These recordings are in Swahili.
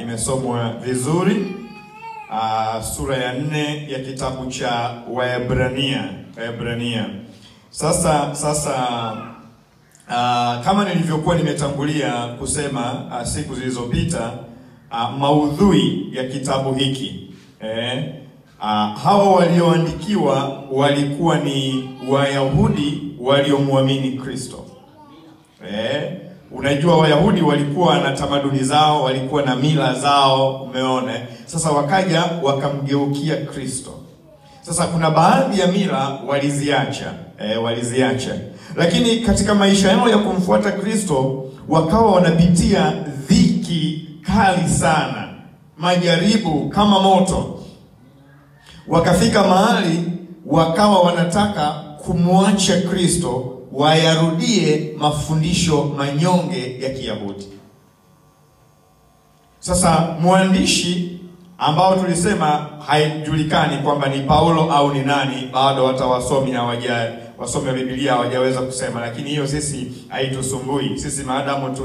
imesomwa vizuri. Sura ya 4 ya kitabu cha Waebrania. Sasa kama nilivyokuwa nimetangulia kusema siku zilizopita, maudhui ya kitabu hiki, hawa walioandikiwa walikuwa ni Wayahudi waliomwamini Kristo. Unajua Wayahudi walikuwa na tamaduni zao, walikuwa na mila zao, umeona? Sasa wakaja wakamgeukia Kristo. Sasa kuna baadhi ya mila waliziacha. Lakini katika maisha yao ya kumfuata Kristo wakawa wanapitia dhiki kali sana, majaribu kama moto. Wakafika mahali wakawa wanataka kumwacha Kristo, wayarudie mafundisho manyonge ya Kiyahudi. Sasa mwandishi ambao tulisema haijulikani kwamba ni Paulo au ni nani, bado hata wasomi wa Biblia hawajaweza kusema, lakini hiyo sisi haitusumbui. Sisi maadamu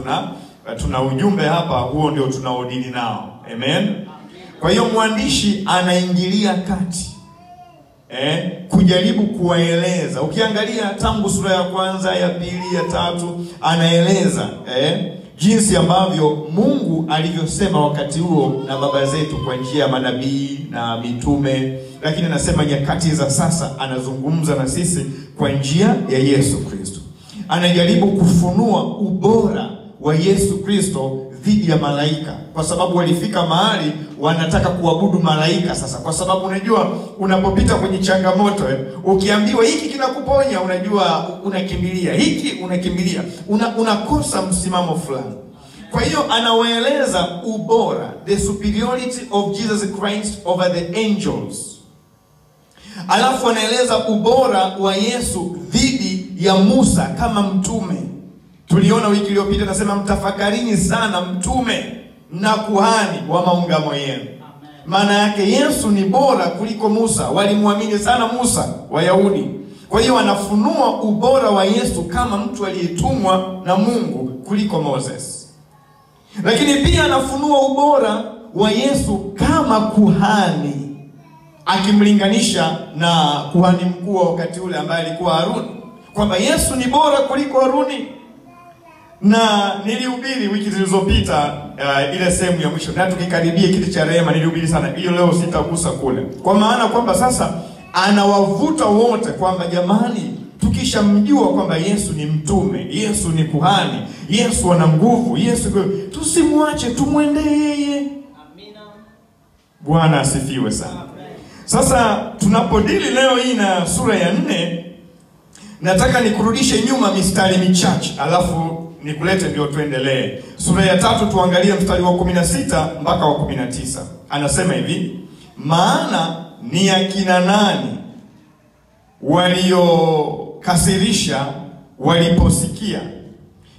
tuna ujumbe hapa, huo ndio tunaodini nao. Amen. Kwa hiyo mwandishi anaingilia kati kujaribu kuwaeleza. Ukiangalia tangu sura ya 1, ya 2, ya 3, anaeleza jinsi ambavyo Mungu alivyosema wakati huo na baba zetu kwa njia ya manabii na mitume, lakini anasema nyakati za sasa anazungumza na sisi kwa njia ya Yesu Kristo. Anajaribu kufunua ubora wa Yesu Kristo dhidi ya malaika, kwa sababu walifika mahali wanataka kuabudu malaika sasa. Kwa sababu unajua unapopita kwenye changamoto, ukiambiwa hiki kinakuponya, unajua unakimbilia hiki, unakosa msimamo fulani. Kwa hiyo anawaeleza ubora, the superiority of Jesus Christ over the angels. Alafu anaeleza ubora wa Yesu dhidi ya Musa kama mtume. Tuliona wiki iliyopita nasema mtafakarini sana mtume na kuhani wa maungamo yenu. Maana yake Yesu ni bora kuliko Musa. Walimwamini sana Musa Wayahudi. Kwa hiyo anafunua ubora wa Yesu kama mtu aliyetumwa na Mungu kuliko Moses. Lakini pia anafunua ubora wa Yesu kama kuhani, akimlinganisha na kuhani mkuu wa wakati ule ambaye alikuwa Haruni, kwamba Yesu ni bora kuliko Haruni. Na nilihubiri wiki zilizopita ile sehemu ya mwisho, na tukikaribia kiti cha rehema nilihubiri sana. Hiyo leo sitagusa kule. Kwa maana kwamba sasa anawavuta wote kwamba jamani, tukishamjua kwamba Yesu ni mtume, Yesu ni kuhani, Yesu ana nguvu, tusimwache, tumwendee yeye. Amina. Bwana asifiwe sana. Sasa tunapodili leo hii na sura ya 4, nataka nikurudishe nyuma mistari michache, alafu nikulete ndio tuendelee. Sura ya 3 tuangalie mstari wa 16 mpaka wa 19. Anasema hivi: maana ni akina nani waliokasirisha waliposikia?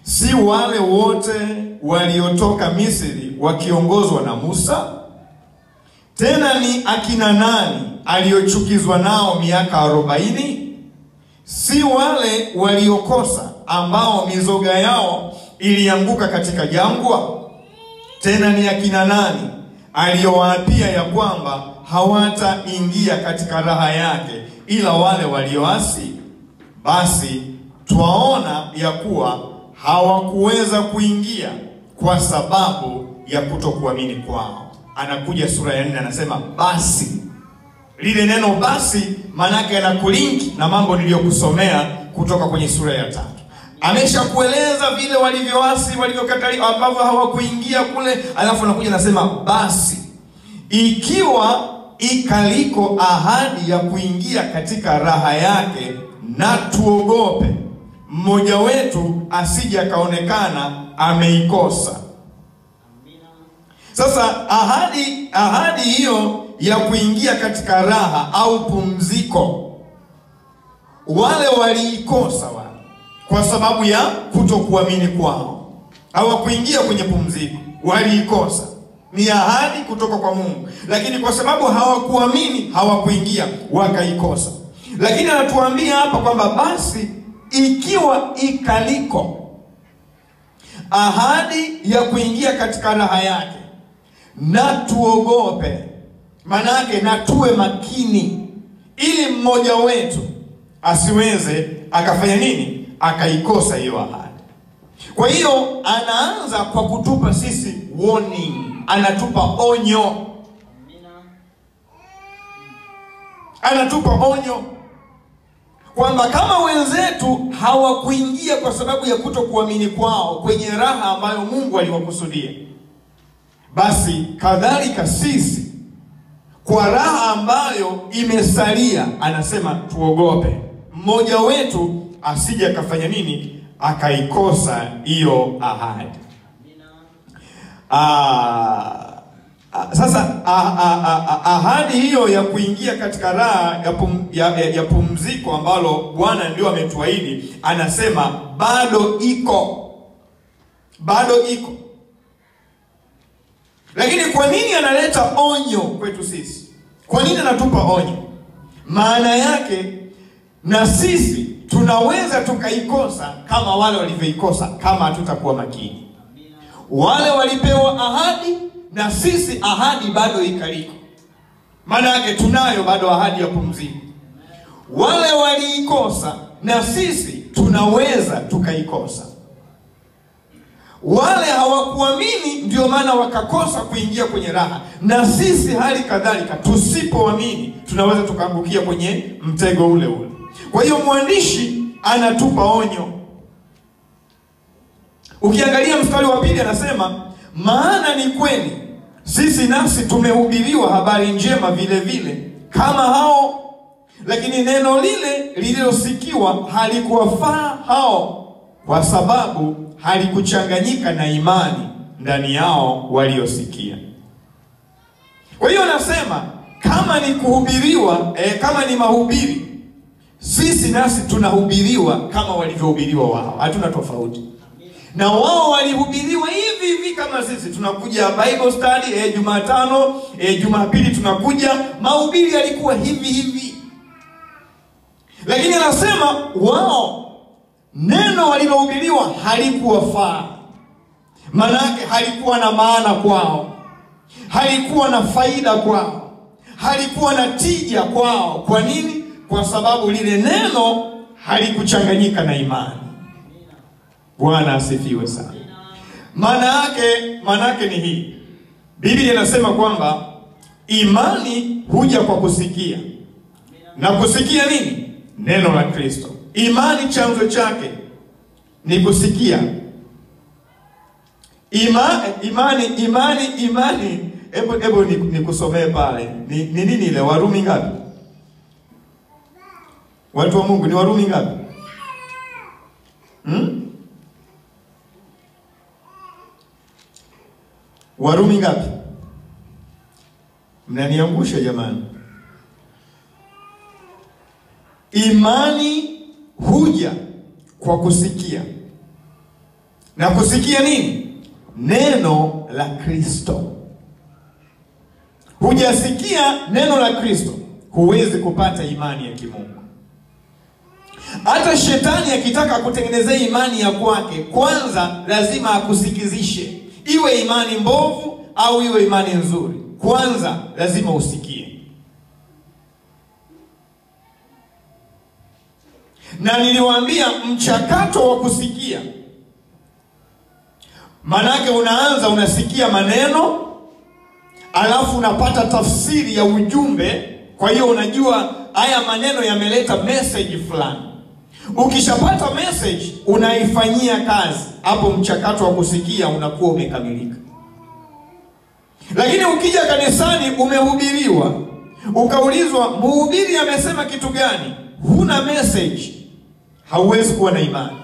Si wale wote waliotoka Misri wakiongozwa na Musa? Tena ni akina nani aliochukizwa nao miaka 40? Si wale waliokosa ambao mizoga yao ilianguka katika jangwa? Tena ni akina nani aliowaapia ya kwamba hawataingia katika raha yake ila wale walioasi? Basi twaona ya kuwa hawakuweza kuingia kwa sababu ya kutokuamini kwao. Anakuja sura ya 4 anasema basi. Lile neno basi manake anakulinki na mambo niliyokusomea kutoka kwenye sura ya 3. Ameshakueleza vile walivyoasi, walivyokatalia, ambavyo hawakuingia kule, alafu anakuja anasema basi, ikiwa ikaliko ahadi ya kuingia katika raha yake, na tuogope mmoja wetu asije akaonekana ameikosa. Sasa ahadi hiyo ya kuingia katika raha au pumziko, wale waliikosa kwa sababu ya kutokuamini kwao. Hawakuingia kwenye pumziko, waliikosa. Ni ahadi kutoka kwa Mungu, lakini kwa sababu hawakuamini, hawakuingia, wakaikosa. Lakini anatuambia hapa kwamba basi ikiwa ikaliko ahadi ya kuingia katika raha yake, na tuogope. Maana yake na tuwe makini, ili mmoja wetu asiweze akafanya nini? Akaikosa hiyo ahadi. Kwa hiyo anaanza kwa kutupa sisi warning, anatupa onyo. Anatupa onyo kwamba kama wenzetu hawakuingia kwa sababu ya kutokuamini kwao kwenye raha ambayo Mungu aliwakusudia, basi kadhalika sisi kwa raha ambayo imesalia, anasema tuogope mmoja wetu asije akafanya nini? Akaikosa hiyo ahadi. Sasa ahadi hiyo ya kuingia katika raha ya pumziko ambalo Bwana ndio ametuahidi, anasema bado iko. Bado iko. Lakini kwa nini analeta onyo kwetu sisi? Kwa nini anatupa onyo? Maana yake na sisi tunaweza tukaikosa kama wale walivyoikosa kama hatutakuwa makini. Wale walipewa ahadi na sisi ahadi bado ikaliko. Maana yake tunayo bado ahadi ya pumziko. Wale waliikosa na sisi tunaweza tukaikosa. Wale hawakuamini ndio maana wakakosa kuingia kwenye raha, na sisi hali kadhalika tusipoamini tunaweza tukaangukia kwenye mtego ule ule. Kwa hiyo mwandishi anatupa onyo. Ukiangalia mstari wa 2 anasema, maana ni kweli sisi nafsi tumehubiriwa habari njema vile vile kama hao, lakini neno lile lililosikiwa halikuwafaa hao, kwa sababu halikuchanganyika na imani ndani yao waliosikia. Kwa hiyo anasema kama ni kuhubiriwa, kama ni mahubiri, sisi nasi tunahubiriwa kama walivyohubiriwa wao. Hatuna tofauti. Na wao walihubiriwa hivi hivi kama sisi. Tunakuja Bible study Jumatano, Jumapili tunakuja, mahubiri yalikuwa hivi hivi. Lakini anasema wao neno walilohubiriwa halikuwafaa. Maana yake halikuwa na maana kwao, halikuwa na faida kwao, halikuwa na tija kwao. Kwa nini? Kwa sababu lile neno halikuchanganyika na imani. Bwana asifiwe sana. Maana yake ni hii. Biblia inasema kwamba imani huja kwa kusikia. Na kusikia nini? Neno la Kristo. Imani chanzo chake ni kusikia. Imani. Hebu nikusomee pale. Ni nini ile? Warumi ngapi? Watu wa Mungu, ni Warumi ngapi? Warumi ngapi? Mnaniangusha jamani. Imani huja kwa kusikia. Na kusikia nini? Neno la Kristo. Hujasikia neno la Kristo, huwezi kupata imani ya kimungu. Hata shetani akitaka kutengenezea imani ya kwake, kwanza lazima akusikizishe. Iwe imani mbovu au iwe imani nzuri, kwanza lazima usikie. Na niliwaambia mchakato wa kusikia, manake unasikia maneno, alafu unapata tafsiri ya ujumbe. Kwa hiyo unajua haya maneno yameleta message fulani. Ukishapata message unaifanyia kazi, hapo mchakato wa kusikia unakuwa umekamilika. Lakini ukija kanisani umehubiriwa, ukaulizwa mhubiri amesema kitu gani, huna message, hauwezi kuwa na imani.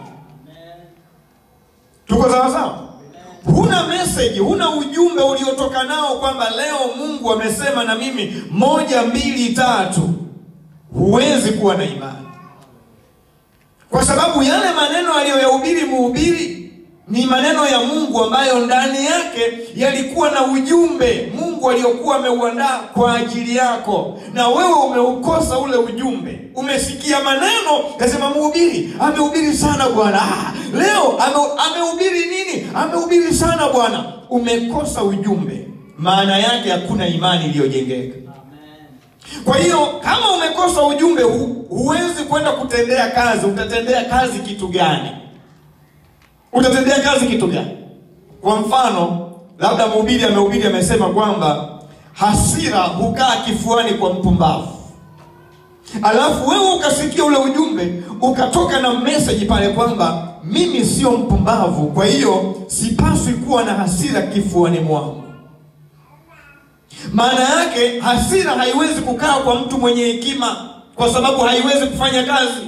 Tuko sawa sawa? Huna message, huna ujumbe uliotoka nao kwamba leo Mungu amesema na mimi 1, 2, 3, huwezi kuwa na imani. Kwa sababu yale maneno aliyoyahubiri mhubiri ni maneno ya Mungu ambayo ndani yake yalikuwa na ujumbe Mungu aliyokuwa ameuandaa kwa ajili yako, na wewe umeukosa ule ujumbe. Umesikia maneno, kasema mhubiri amehubiri sana bwana. Leo amehubiri nini? Amehubiri sana bwana. Umekosa ujumbe. maana yake hakuna imani iliyojengeka. Kwa hiyo kama umekosa ujumbe huwezi kwenda kutendea kazi. Utatendea kazi kitu gani? Utatendea kazi kitu gani? Kwa mfano, labda mhubiri amehubiri amesema kwamba hasira hukaa kifuani kwa mpumbavu. Alafu wewe ukasikia ule ujumbe, ukatoka na message pale kwamba mimi sio mpumbavu, kwa hiyo sipaswi kuwa na hasira kifuani mwangu. Maana yake hasira haiwezi kukaa kwa mtu mwenye hekima, kwa sababu haiwezi kufanya kazi.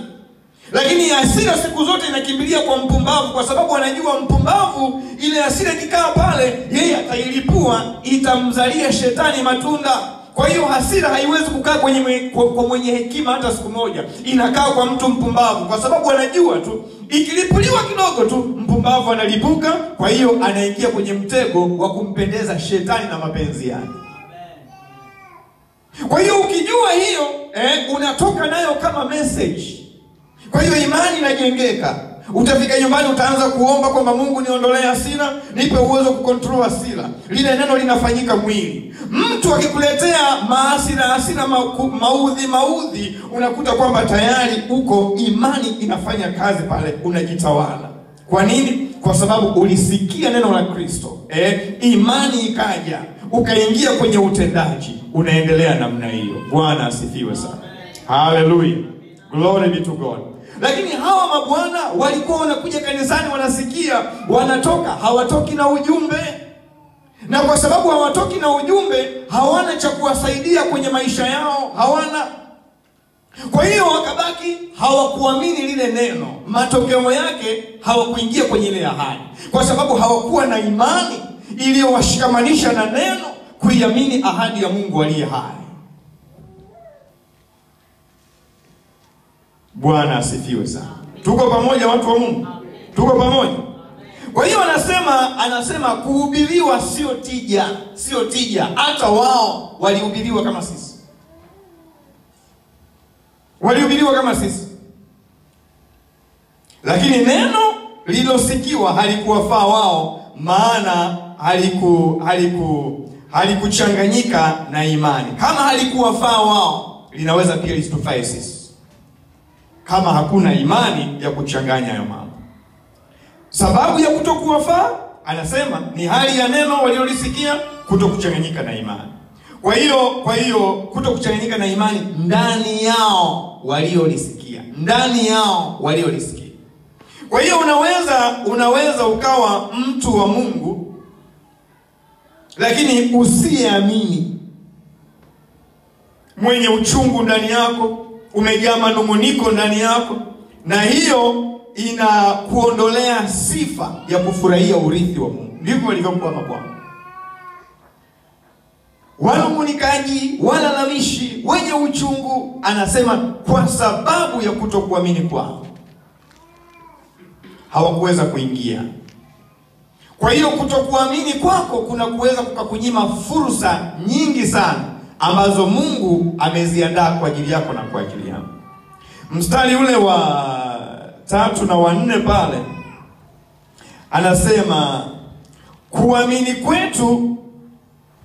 Lakini hasira siku zote inakimbilia kwa mpumbavu, kwa sababu anajua mpumbavu ile hasira ikikaa pale yeye atailipua, itamzalia shetani matunda. Kwa hiyo hasira haiwezi kukaa kwa mwenye hekima hata siku moja. Inakaa kwa mtu mpumbavu, kwa sababu anajua tu ikilipuliwa kidogo tu mpumbavu analipuka. Kwa hiyo anaingia kwenye mtego wa kumpendeza shetani na mapenzi yake. Kwa hiyo ukijua hiyo unatoka nayo kama message. Kwa hiyo imani inajengeka. Utafika nyumbani utaanza kuomba kwamba Mungu niondolee hasira, nipe uwezo kucontrol hasira. Lile neno linafanyika mwili. Mtu akikuletea hasira maudhi, unakuta kwamba tayari uko imani inafanya kazi pale, unajitawala. Kwa nini? Kwa sababu ulisikia neno la Kristo. Imani ikaja, ukaingia kwenye utendaji, unaendelea namna hiyo. Bwana asifiwe sana. Hallelujah. Glory be to God. Lakini hawa mabwana walikuwa wanakuja kanisani, wanasikia, wanatoka, hawatoki na ujumbe. Na kwa sababu hawatoki na ujumbe, hawana cha kuwasaidia kwenye maisha yao, hawana. Kwa hiyo wakabaki hawakuamini lile neno. Matokeo yake hawakuingia kwenye ile ahadi, kwa sababu hawakuwa na imani iliyowashikamanisha na neno, kuiamini ahadi ya Mungu aliye hai. Bwana asifiwe sana. Tuko pamoja watu wa Mungu? Tuko pamoja? Kwa hiyo anasema kuhubiriwa sio tija. Hata wao walihubiriwa kama sisi. Walihubiriwa kama sisi. Lakini neno lililosikiwa halikuwafaa wao, maana halikuchanganyika na imani. Kama halikuwafaa wao, linaweza pia lisitufai sisi, kama hakuna imani ya kuchanganya hayo mambo. Sababu ya kutokuwafaa, anasema ni hali ya neno waliolisikia kutokuchanganyika na imani. Kwa hiyo kutokuchanganyika na imani ndani yao waliolisikia. Kwa hiyo unaweza ukawa mtu wa Mungu lakini usiamini, mwenye uchungu ndani yako, umejaa manunguniko ndani yako, na hiyo inakuondolea sifa ya kufurahia urithi wa Mungu. Ndivyo walivyokuwa mabwana. Wanungunikaji, walalamishi, wenye uchungu, anasema kwa sababu ya kutokuamini kwao hawakuweza kuingia. Kwa hiyo kutokuamini kwako kuna kuweza kukunyima fursa nyingi sana ambazo Mungu ameziandaa kwa ajili yako na kwa ajili yangu. Mstari ule wa 3 na wa 4 pale anasema kuamini kwetu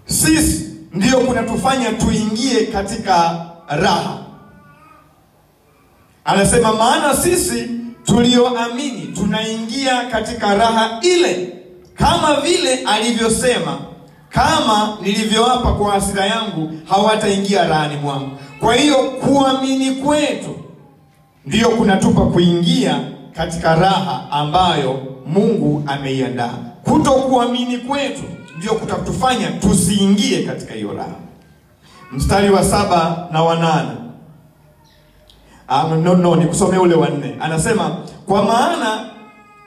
sisi ndio kunatufanya tuingie katika raha. Anasema maana sisi tulioamini tunaingia katika raha ile, kama vile alivyosema, kama nilivyoapa kwa hasira yangu hawataingia rahani mwangu. Kwa hiyo kuamini kwetu ndio kunatupa kuingia katika raha ambayo Mungu ameiandaa. Kutokuamini kwetu ndio kutatufanya tusiingie katika hiyo raha. Mstari wa 7 na wa 8. Nikusomee ule wa 4. Anasema kwa maana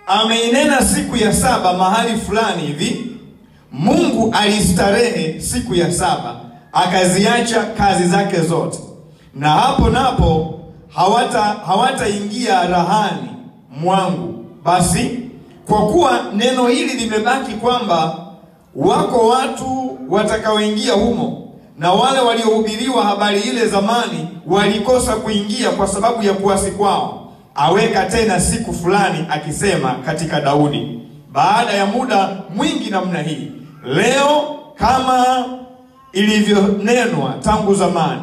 ameinena siku ya 7 mahali fulani hivi, Mungu alistarehe siku ya 7, akaziacha kazi zake zote, na hapo napo hawataingia rahani mwangu. Basi kwa kuwa neno hili limebaki kwamba wako watu watakaoingia humo, na wale waliohubiriwa habari ile zamani walikosa kuingia kwa sababu ya kuasi kwao, aweka tena siku fulani akisema katika Daudi, baada ya muda mwingi namna hii, leo kama ilivyonenwa tangu zamani.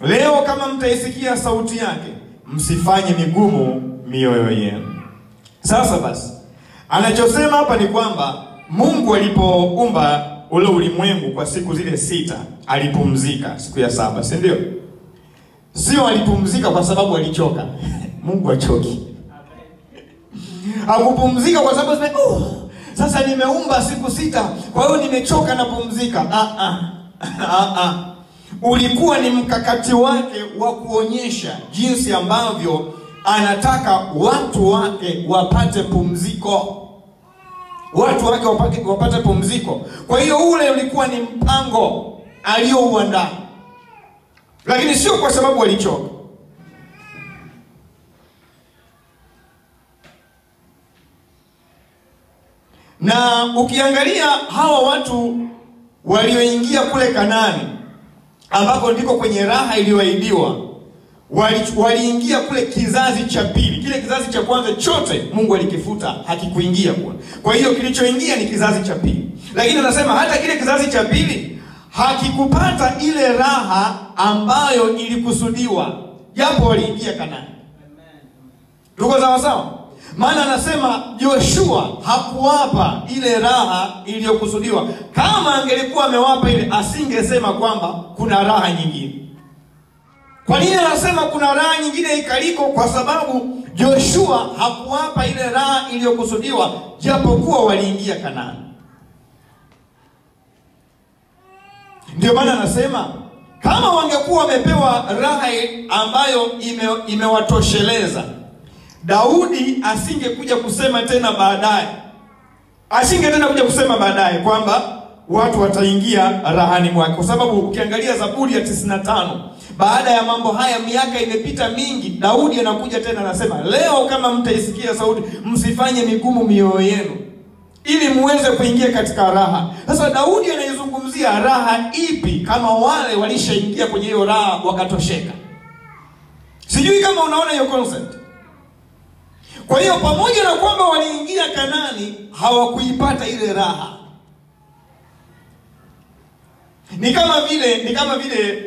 Leo kama mtaisikia sauti yake, msifanye migumu mioyo yenu. Sasa basi, anachosema hapa ni kwamba Mungu alipoumba ule ulimwengu kwa siku zile 6, alipumzika siku ya 7, si ndio? Sio alipumzika kwa sababu alichoka. Mungu hachoki. Hakupumzika kwa sababu sasa nimeumba siku 6, kwa hiyo nimechoka na pumzika. Ulikuwa ni mkakati wake wa kuonyesha jinsi ambavyo anataka watu wake wapate pumziko. Watu wake wapate pumziko. Kwa hiyo ule ulikuwa ni mpango aliouandaa. Lakini sio kwa sababu alichoka. Na ukiangalia hawa watu walioingia kule Kanaani, ambako ndiko kwenye raha iliyoahidiwa, waliingia kule kizazi cha pili. Kile kizazi cha kwanza chote Mungu alikifuta, hakikuingia kule. Kwa hiyo kilichoingia ni kizazi cha pili. Lakini anasema hata kile kizazi cha pili hakikupata ile raha ambayo ilikusudiwa, japo waliingia Kanaani. Tuko sawa sawa? Maana anasema Joshua hakuwapa ile raha iliyokusudiwa. Kama angelikuwa amewapa ile, asingesema kwamba kuna raha nyingine. Kwa nini anasema kuna raha nyingine ikaliko? Kwa sababu Joshua hakuwapa ile raha iliyokusudiwa, japokuwa waliingia Kanaani. Ndio maana anasema kama wangekuwa wamepewa raha ambayo imewatosheleza, Daudi asingekuja kusema tena baadaye. Kuja kusema baadaye kwamba watu wataingia rahani mwake. Kwa sababu ukiangalia Zaburi ya 95, baada ya mambo haya, miaka imepita mingi, Daudi anakuja tena anasema, leo kama mtaisikia sauti, msifanye migumu mioyo yenu, ili muweze kuingia katika raha. Sasa Daudi anaizungumzia raha ipi kama wale walishaingia kwenye hiyo raha wakatosheka? Sijui kama unaona hiyo concept. Kwa hiyo pamoja na kwamba waliingia Kanaani, hawakuipata ile raha. Ni kama vile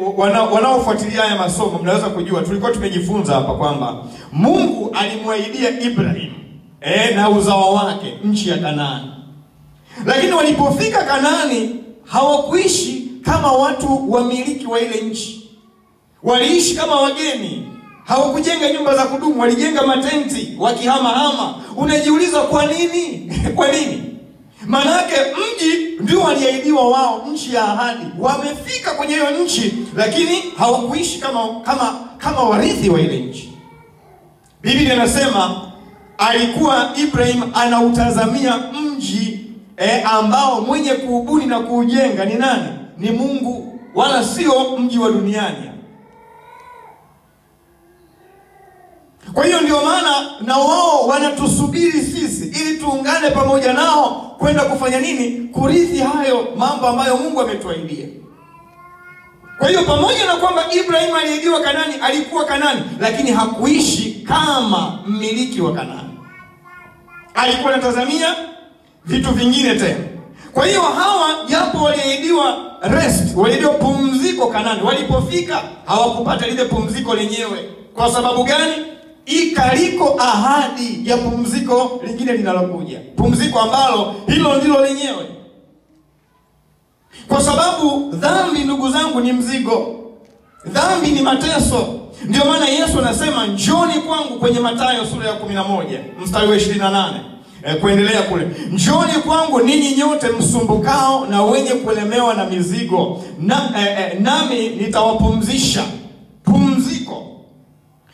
wanaofuatilia haya masomo mnaweza kujua, tulikuwa tumejifunza hapa kwamba Mungu alimwahidia Ibrahim na uzao wake nchi ya Kanaani. Lakini walipofika Kanaani, hawakuishi kama watu wamiliki wa ile nchi. Waliishi kama wageni. Hawakujenga nyumba za kudumu, walijenga matenti wakihama-hama. Unajiuliza kwa nini? Kwa nini? Manake mji ndio waliahidiwa wao, nchi ya ahadi. Wamefika kwenye hiyo nchi, lakini hawakuishi kama warithi wa ile nchi. Biblia inasema alikuwa Ibrahim anautazamia mji ambao mwenye kuubuni na kuujenga ni nani? Ni Mungu, wala sio mji wa duniani. Kwa hiyo ndio maana na wao wanatusubiri sisi ili tuungane pamoja nao kwenda kufanya nini? Kurithi hayo mambo ambayo Mungu ametuahidia. Kwa hiyo pamoja na kwamba Ibrahim aliahidiwa Kanaani, alikuwa Kanaani, lakini hakuishi kama mmiliki wa Kanaani. Alikuwa anatazamia vitu vingine tena. Kwa hiyo hawa japo waliahidiwa rest, waliahidiwa pumziko Kanaani, walipofika hawakupata lile pumziko lenyewe. Kwa sababu gani? Ikaliko ahadi ya pumziko lingine linalokuja. Pumziko ambalo hilo ndilo lenyewe. Kwa sababu dhambi, ndugu zangu, ni mzigo. Dhambi ni mateso. Ndio maana Yesu anasema njoni kwangu, kwenye Mathayo sura ya 11 mstari wa 28. Kuendelea kule. Njoni kwangu ninyi nyote msumbukao na wenye kulemewa na mizigo, nami nitawapumzisha. Pumziko.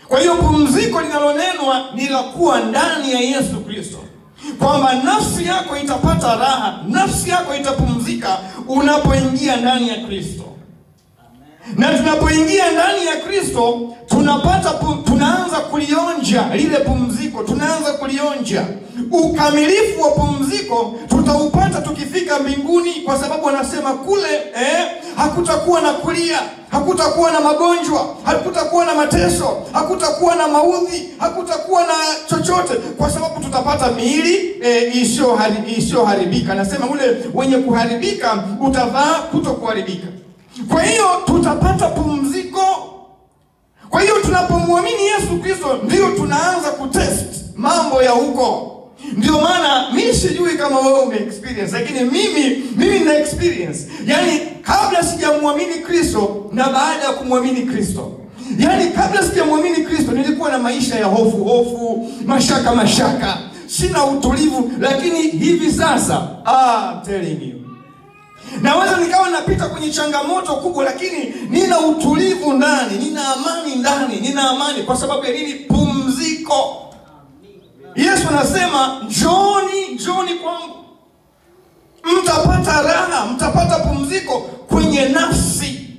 Kwa hiyo pumziko linalonenwa ni la kuwa ndani ya Yesu Kristo. Kwamba nafsi yako itapata raha, nafsi yako itapumzika unapoingia ndani ya Kristo. Na tunapoingia ndani ya Kristo, tunaanza kulionja lile pumziko, tunaanza kulionja ukamilifu wa pumziko. Tutaupata tukifika mbinguni, kwa sababu anasema kule hakutakuwa na kulia, hakutakuwa na magonjwa, hakutakuwa na mateso, hakutakuwa na maudhi, hakutakuwa na chochote, kwa sababu tutapata miili isiyoharibika. Anasema ule wenye kuharibika utavaa kutokuharibika. Kwa hiyo tutapata pumziko. Kwa hiyo tunapomwamini Yesu Kristo ndio tunaanza kutest mambo ya huko. Ndio maana mimi sijui kama wewe ume-experience, lakini mimi na experience. Yaani kabla sijamwamini Kristo na baada ya kumwamini Kristo. Yaani kabla sijamwamini Kristo nilikuwa na maisha ya hofu, mashaka. Sina utulivu, lakini hivi sasa I'm telling you, naweza nikawa napita kwenye changamoto kubwa, lakini nina utulivu ndani, nina amani ndani, nina amani. Kwa sababu ya nini? Pumziko. Yesu anasema njooni kwangu, mtapata raha, mtapata pumziko kwenye nafsi.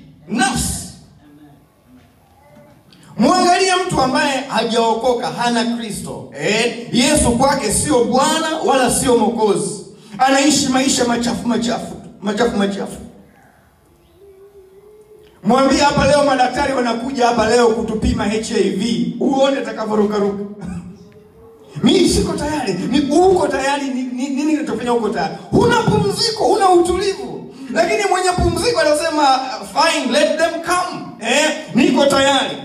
Mwangalie mtu ambaye hajaokoka, hana Kristo. Yesu kwake sio Bwana wala sio Mwokozi. Anaishi maisha machafu. Mwambie hapa leo madaktari wanakuja hapa leo kutupima HIV, uone atakavyoruka. Mimi siko tayari. Ni uko tayari? Nini kinatofanya uko tayari? Huna pumziko, huna utulivu. Lakini mwenye pumziko anasema fine, let them come. Niko tayari.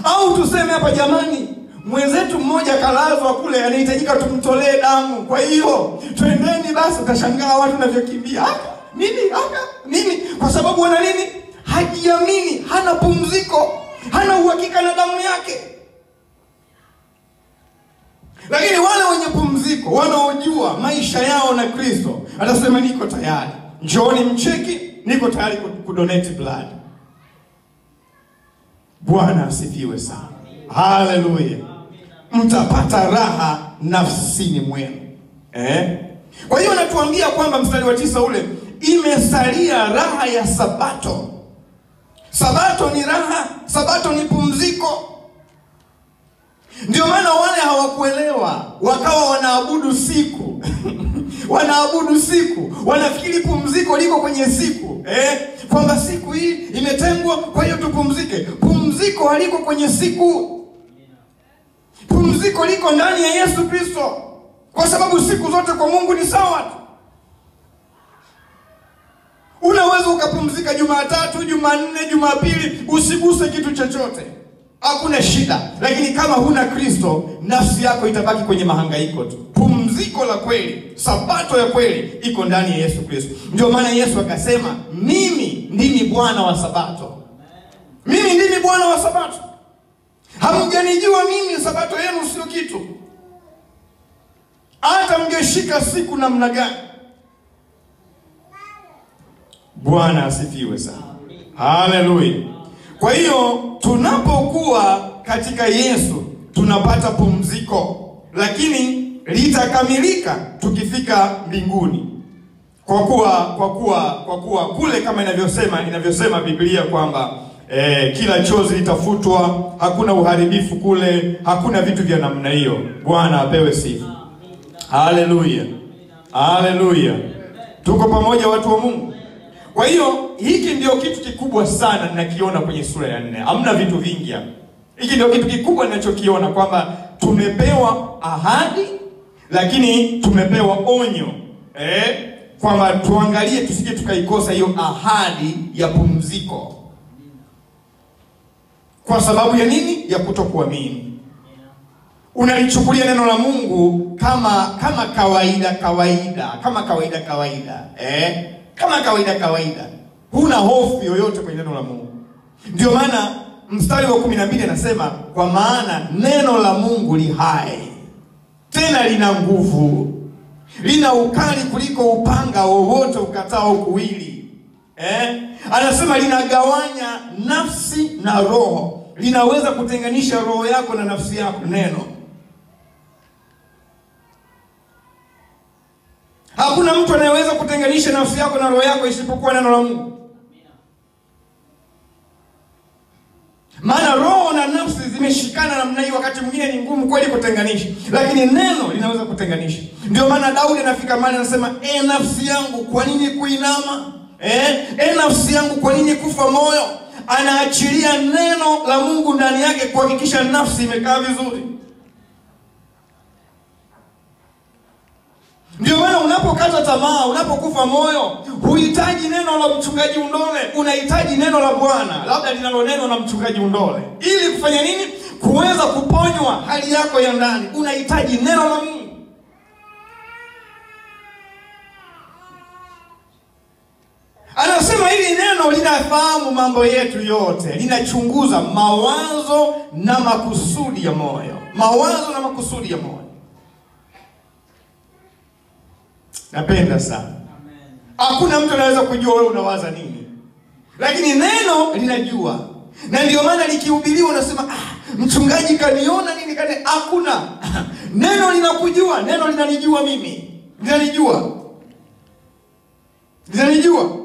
Au tuseme hapa, jamani, mwenzetu mmoja kalazwa kule, anahitajika tumtolee damu. Kwa hiyo twendeni basi. Utashangaa watu wanavyokimbia. Mimi kwa sababu wana nini? Hajiamini, hana pumziko, hana uhakika na damu yake. Lakini wale wenye pumziko, wanaojua maisha yao na Kristo, atasema niko tayari. Njooni mcheki, niko tayari kudonate blood. Bwana asifiwe sana. Haleluya. Mtapata raha nafsini mwenu. Kwa hiyo anatuambia kwamba mstari wa 9 ule, imesalia raha ya Sabato. Sabato ni raha, Sabato ni pumziko. Ndio maana wale hawakuelewa, wakawa wanaabudu siku. Wanaabudu siku, wanafikiri pumziko liko kwenye siku. Kwamba siku hii imetengwa, kwa hiyo tupumzike. Pumziko haliko kwenye siku. Pumziko liko ndani ya Yesu Kristo. Kwa sababu siku zote kwa Mungu ni sawa tu. Unaweza ukapumzika Jumatatu, Jumanne, Jumapili, usiguse kitu chochote, hakuna shida. Lakini kama huna Kristo, nafsi yako itabaki kwenye mahangaiko tu. Pumziko la kweli, Sabato ya kweli iko ndani ya Yesu Kristo. Ndio maana Yesu akasema, mimi ndimi Bwana wa Sabato. Mimi ndimi Bwana wa Sabato. Hamjanijua mimi, Sabato yenu sio kitu. Hata mngeshika siku namna gani. Bwana asifiwe sana. Haleluya. Kwa hiyo tunapokuwa katika Yesu tunapata pumziko, lakini litakamilika tukifika mbinguni. Kwa kuwa kule kama inavyosema Biblia kwamba kila chozi litafutwa, hakuna uharibifu kule, hakuna vitu vya namna hiyo. Bwana apewe sifa. Haleluya. Haleluya. Tuko pamoja watu wa Mungu. Kwa hiyo hiki ndio kitu kikubwa sana ninakiona kwenye sura ya 4. Hamna vitu vingi hapa. Hiki ndio kitu kikubwa ninachokiona, kwamba tumepewa ahadi, lakini tumepewa onyo. Kwamba tuangalie tusije tukaikosa hiyo ahadi ya pumziko. Kwa sababu ya nini? Ya kutokuamini. Unalichukulia neno la Mungu kama kawaida. Kama kawaida. Huna hofu yoyote kwenye neno la Mungu. Ndio maana mstari wa 12 anasema, kwa maana neno la Mungu li hai, tena lina nguvu, lina ukali kuliko upanga wowote ukatao kuwili. Anasema linagawanya nafsi na roho. Linaweza kutenganisha roho yako na nafsi yako, neno. Hakuna mtu anayeweza kutenganisha nafsi yako na roho yako isipokuwa neno la Mungu. Maana roho na nafsi zimeshikana namna hii, wakati mwingine ni ngumu kweli kutenganisha, lakini neno linaweza kutenganisha. Ndio maana Daudi anafika mahali anasema, nafsi yangu kwa nini kuinama? Nafsi yangu kwa nini kufa moyo? Anaachilia neno la Mungu ndani yake kuhakikisha nafsi imekaa vizuri. Ndio maana unapokata tamaa, unapokufa moyo, huhitaji neno la mchungaji Undole, unahitaji neno la Bwana, labda linalo neno la mchungaji Undole. Ili kufanya nini? Kuweza kuponywa hali yako ya ndani, unahitaji neno la Mungu. Anasema hili neno linafahamu mambo yetu yote, linachunguza mawazo na makusudi ya moyo. Mawazo na makusudi ya moyo. Napenda sana. Hakuna mtu anaweza kujua wewe unawaza nini, lakini neno linajua. Na ndio maana likihubiriwa unasema, mchungaji kaniona nini kani? Hakuna. Neno linakujua, neno linanijua mimi. Linanijua.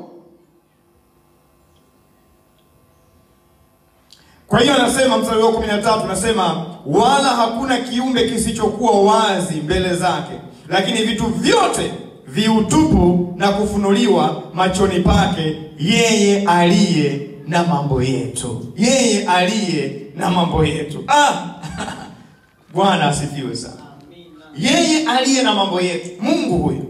Kwa hiyo anasema mstari wa 13 anasema, wala hakuna kiumbe kisichokuwa wazi mbele zake, lakini vitu vyote viutupu na kufunuliwa machoni pake yeye aliye na mambo yetu. Yeye aliye na mambo yetu. Bwana asifiwe sana. Yeye aliye na mambo yetu, Mungu huyo.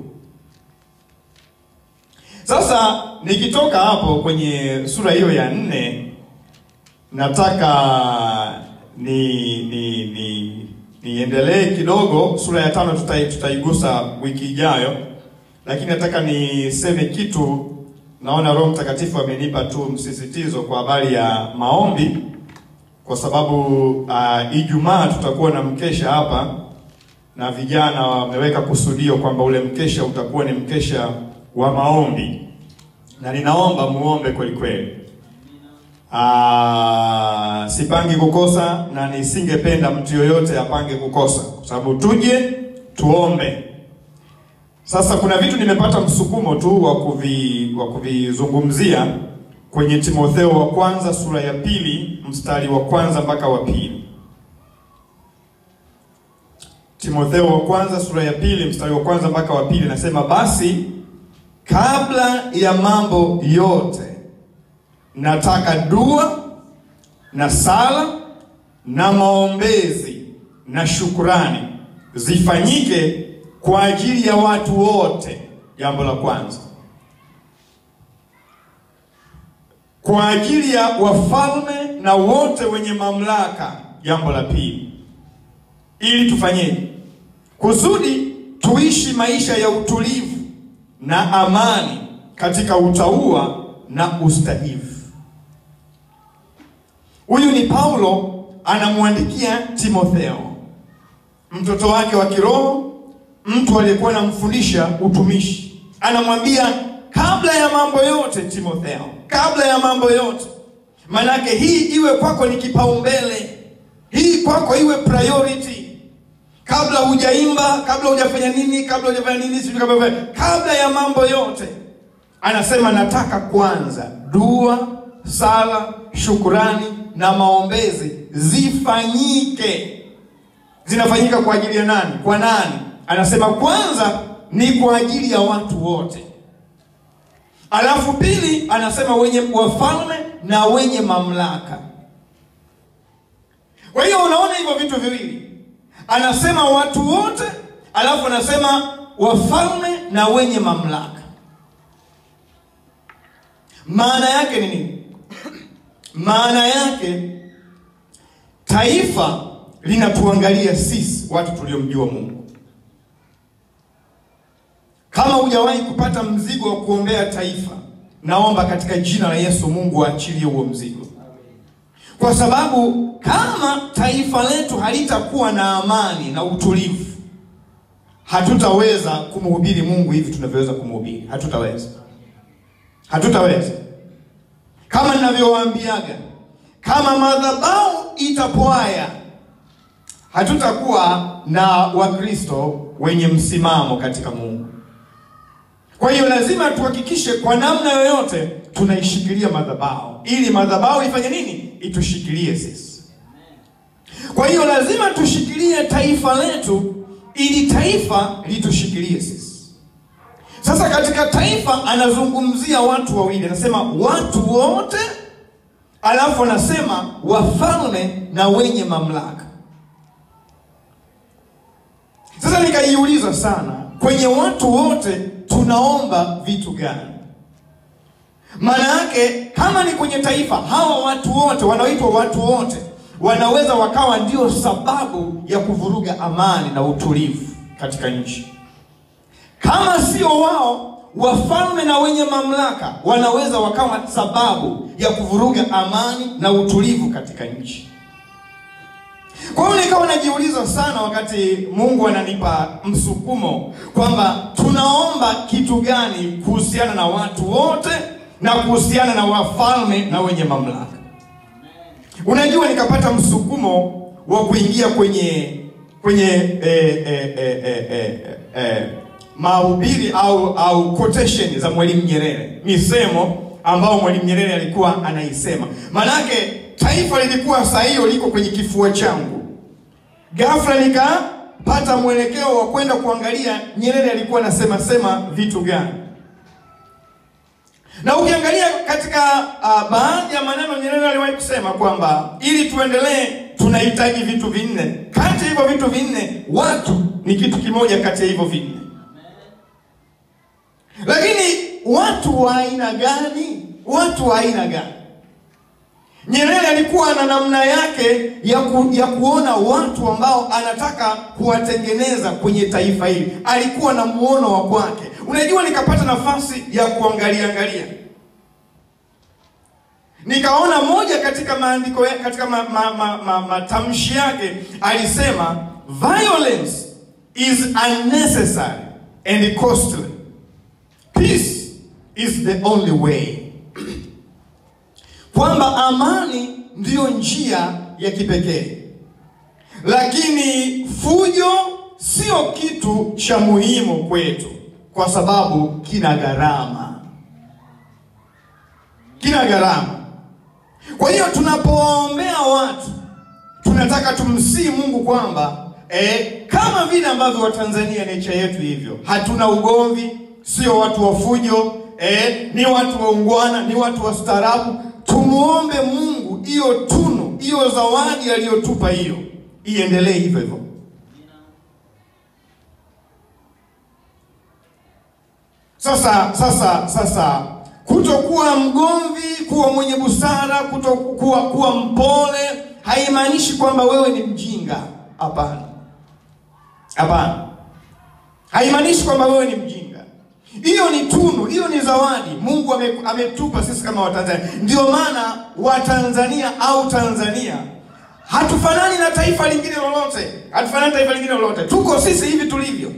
Sasa nikitoka hapo kwenye sura hiyo ya 4, nataka niendelee kidogo. Sura ya 5 tutaigusa wiki ijayo, lakini nataka niseme kitu. Naona Roho Mtakatifu amenipa tu msisitizo kwa habari ya maombi, kwa sababu Ijumaa tutakuwa na mkesha hapa, na vijana wameweka kusudio kwamba ule mkesha utakuwa ni mkesha wa maombi, na ninaomba muombe kweli kweli. Sipangi kukosa, na nisingependa mtu yoyote apange kukosa, kwa sababu tuje tuombe. Sasa kuna vitu nimepata msukumo tu wa kuvizungumzia kwenye Timotheo wa kwanza sura ya 2 mstari wa 1 mpaka wa 2. Timotheo wa kwanza sura ya 2 mstari wa 1 mpaka wa 2 nasema, basi kabla ya mambo yote nataka dua na sala na maombezi na shukrani zifanyike kwa ajili ya watu wote. Jambo la kwanza, kwa ajili ya wafalme na wote wenye mamlaka. Jambo la pili, ili tufanyeje? Kusudi tuishi maisha ya utulivu na amani katika utauwa na ustahivu. Huyu ni Paulo anamwandikia Timotheo, mtoto wake wa kiroho, mtu aliyekuwa anamfundisha utumishi. Anamwambia kabla ya mambo yote Timotheo, kabla ya mambo yote. Manake hii iwe kwako ni kipaumbele, hii kwako iwe priority. Kabla hujaimba, kabla hujafanya nini, kabla ya mambo yote. Anasema nataka kwanza dua, sala, shukurani na maombezi zifanyike. Zinafanyika kwa ajili ya nani? Kwa nani? Anasema kwanza ni kwa ajili ya watu wote. Alafu pili anasema wenye wafalme na wenye mamlaka. Kwa hiyo unaona hivyo vitu viwili. Anasema watu wote, alafu anasema wafalme na wenye mamlaka. Maana yake ni nini? Maana yake taifa linatuangalia sisi watu tuliomjua Mungu. Kama hujawahi kupata mzigo wa kuombea taifa, naomba katika jina la Yesu Mungu aachilie huo mzigo. Kwa sababu kama taifa letu halitakuwa na amani na utulivu, hatutaweza kumhubiri Mungu hivi tunavyoweza kumhubiri. Hatutaweza. Kama ninavyowaambiaga, kama madhabahu itapoaya, hatutakuwa na Wakristo wenye msimamo katika Mungu. Kwa hiyo lazima tuhakikishe kwa namna yoyote tunaishikilia madhabahu, ili madhabahu ifanye nini? Itushikilie sisi. Kwa hiyo lazima tushikilie taifa letu ili taifa litushikilie sisi. Sasa katika taifa anazungumzia watu wawili, anasema watu wote, alafu anasema wafalme na wenye mamlaka. Sasa nikajiuliza sana, kwenye watu wote tunaomba vitu gani? Maana yake kama ni kwenye taifa, hawa watu wote wanaoitwa watu wote wanaweza wakawa ndio sababu ya kuvuruga amani na utulivu katika nchi. Kama sio wao, wafalme na wenye mamlaka wanaweza wakawa sababu ya kuvuruga amani na utulivu katika nchi. Kwa hiyo nikawa najiuliza sana wakati Mungu ananipa msukumo kwamba tunaomba kitu gani kuhusiana na watu wote na kuhusiana na wafalme na wenye mamlaka. Unajua, nikapata msukumo wa kuingia kwenye mahubiri au quotation za Mwalimu Nyerere, misemo ambao Mwalimu Nyerere alikuwa anaisema. Manake taifa lilikuwa saa hiyo liko kwenye kifua changu. Ghafla nikapata mwelekeo wa kwenda kuangalia Nyerere alikuwa anasema vitu gani. Na ukiangalia katika baadhi ya maneno Nyerere aliwahi kusema kwamba ili tuendelee tunahitaji vitu vinne. Kati ya hivyo vitu vinne, watu ni kitu kimoja kati ya hivyo vinne. Lakini watu wa aina gani? Watu wa aina gani? Nyerere alikuwa na namna yake ya kuona watu ambao anataka kuwatengeneza kwenye taifa hili. Alikuwa na muono wa kwake. Unajua, nikapata nafasi ya kuangalia. Nikaona moja katika maandiko katika matamshi yake alisema violence is unnecessary and costly. Peace is the only way. Kwamba amani ndiyo njia ya kipekee, lakini fujo sio kitu cha muhimu kwetu, kwa sababu kina gharama. Kwa hiyo tunapoombea watu, tunataka tumsii Mungu kwamba kama vile ambavyo Watanzania nature yetu hivyo, hatuna ugomvi, sio watu wa fujo, ni watu waungwana, ni watu wastaarabu. Tumuombe Mungu hiyo tunu, hiyo zawadi aliyotupa hiyo iendelee hivyo hivyo. Sasa kutokuwa mgomvi, kuwa mwenye busara, kuwa mpole haimaanishi kwamba wewe ni mjinga. Hapana. Haimaanishi kwamba wewe ni mjinga. Hiyo ni tunu, hiyo ni zawadi Mungu ametupa sisi kama Watanzania. Ndio maana Watanzania au Tanzania hatufanani na taifa lingine lolote. Tuko sisi hivi tulivyo.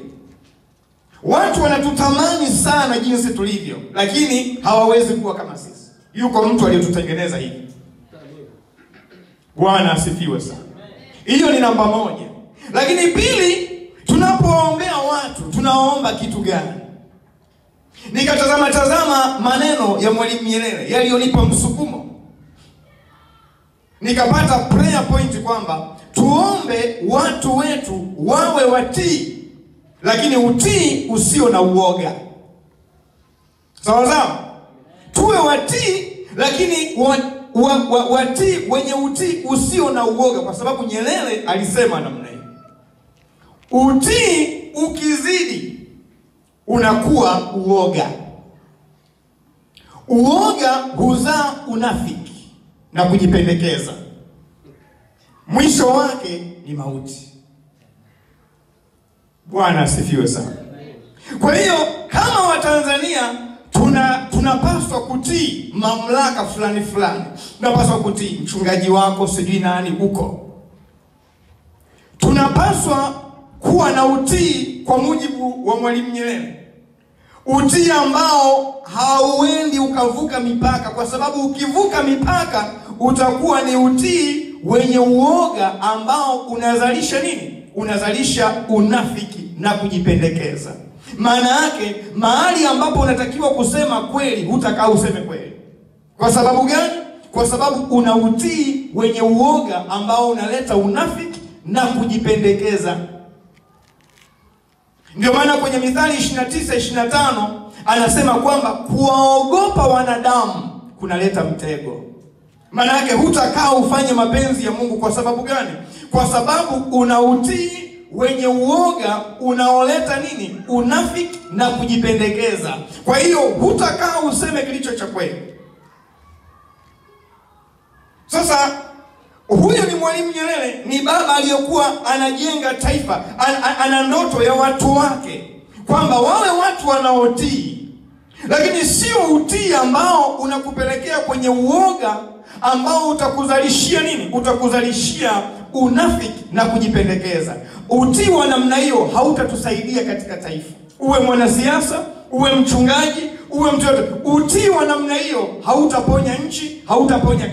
Watu wanatutamani sana jinsi tulivyo, lakini hawawezi kuwa kama sisi. Yuko mtu aliyetutengeneza hivi. Bwana asifiwe sana. Hiyo ni namba moja. Lakini pili, tunapoombea watu tunaomba kitu gani? Nikatazama maneno ya Mwalimu Nyerere yaliyonipa msukumo. Nikapata prayer point kwamba tuombe watu wetu wawe watii, lakini utii usio na uoga. Sawa? Tuwe watii, lakini watii wenye utii usio na uoga, kwa sababu Nyerere alisema namna hii. Utii ukizidi unakuwa uoga. Uoga huzaa unafiki na kujipendekeza. Mwisho wake ni mauti. Bwana asifiwe sana. Kwa hiyo kama Watanzania tunapaswa kutii mamlaka fulani. Tunapaswa kutii mchungaji wako, sijui nani huko. Tunapaswa kuwa na utii kwa mujibu wa Mwalimu Nyerere. Utii ambao hauendi ukavuka mipaka, kwa sababu ukivuka mipaka utakuwa ni utii wenye uoga ambao unazalisha nini? Unazalisha unafiki na kujipendekeza. Maana yake mahali ambapo unatakiwa kusema kweli, hutakaa useme kweli. Kwa sababu gani? Kwa sababu una utii wenye uoga ambao unaleta unafiki na kujipendekeza. Ndio maana kwenye Mithali 29:25 anasema kwamba kuwaogopa wanadamu kunaleta mtego. Maana yake hutakaa ufanye mapenzi ya Mungu. Kwa sababu gani? Kwa sababu una utii wenye uoga unaoleta nini? Unafiki na kujipendekeza. Kwa hiyo hutakaa useme kilicho cha kweli. Sasa huyo ni Mwalimu Nyerere, ni baba aliyokuwa anajenga taifa, ana ndoto ya watu wake kwamba wawe watu wanaotii. Lakini sio utii ambao unakupelekea kwenye uoga ambao utakuzalishia nini? Utakuzalishia unafiki na kujipendekeza. Utii wa namna hiyo hautatusaidia katika taifa. Uwe mwanasiasa, uwe mchungaji, uwe mtu yote, utii wa namna hiyo hautaponya nchi, hautaponya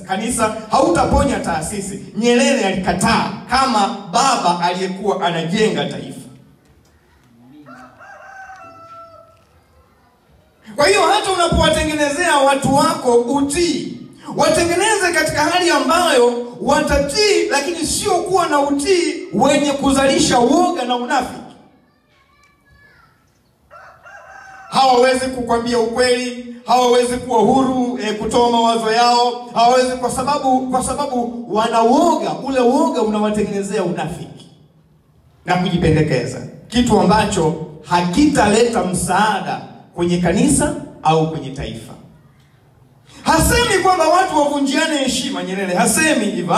kanisa, hautaponya taasisi. Nyerere alikataa kama baba aliyekuwa anajenga taifa. Kwa hiyo hata unapowatengenezea watu wako utii, watengeneze katika hali ambayo watatii, lakini sio kuwa na utii wenye kuzalisha uoga na unafiki. Hawawezi kukwambia ukweli, hawawezi kuwa huru kutoa mawazo yao, hawawezi kwa sababu wana uoga. Ule uoga unawatengenezea unafiki na kujipendekeza, kitu ambacho hakitaleta msaada kwenye kanisa au kwenye taifa. Hasemi kwamba watu wavunjiane heshima, Nyerere hasemi hivyo,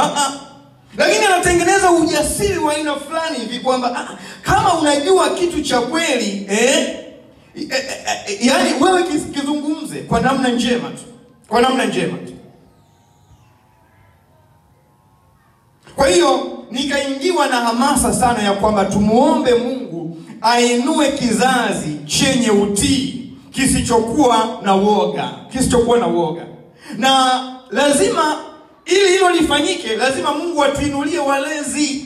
lakini anatengeneza ujasiri wa aina fulani hivi kwamba kama unajua kitu cha kweli, yani wewe kizungumze kwa namna njema tu, kwa namna njema tu. Kwa hiyo nikaingiwa na hamasa sana ya kwamba tumuombe Mungu ainue kizazi chenye utii, kisichokuwa na uoga, na lazima ili hilo lifanyike, lazima Mungu atuinulie walezi,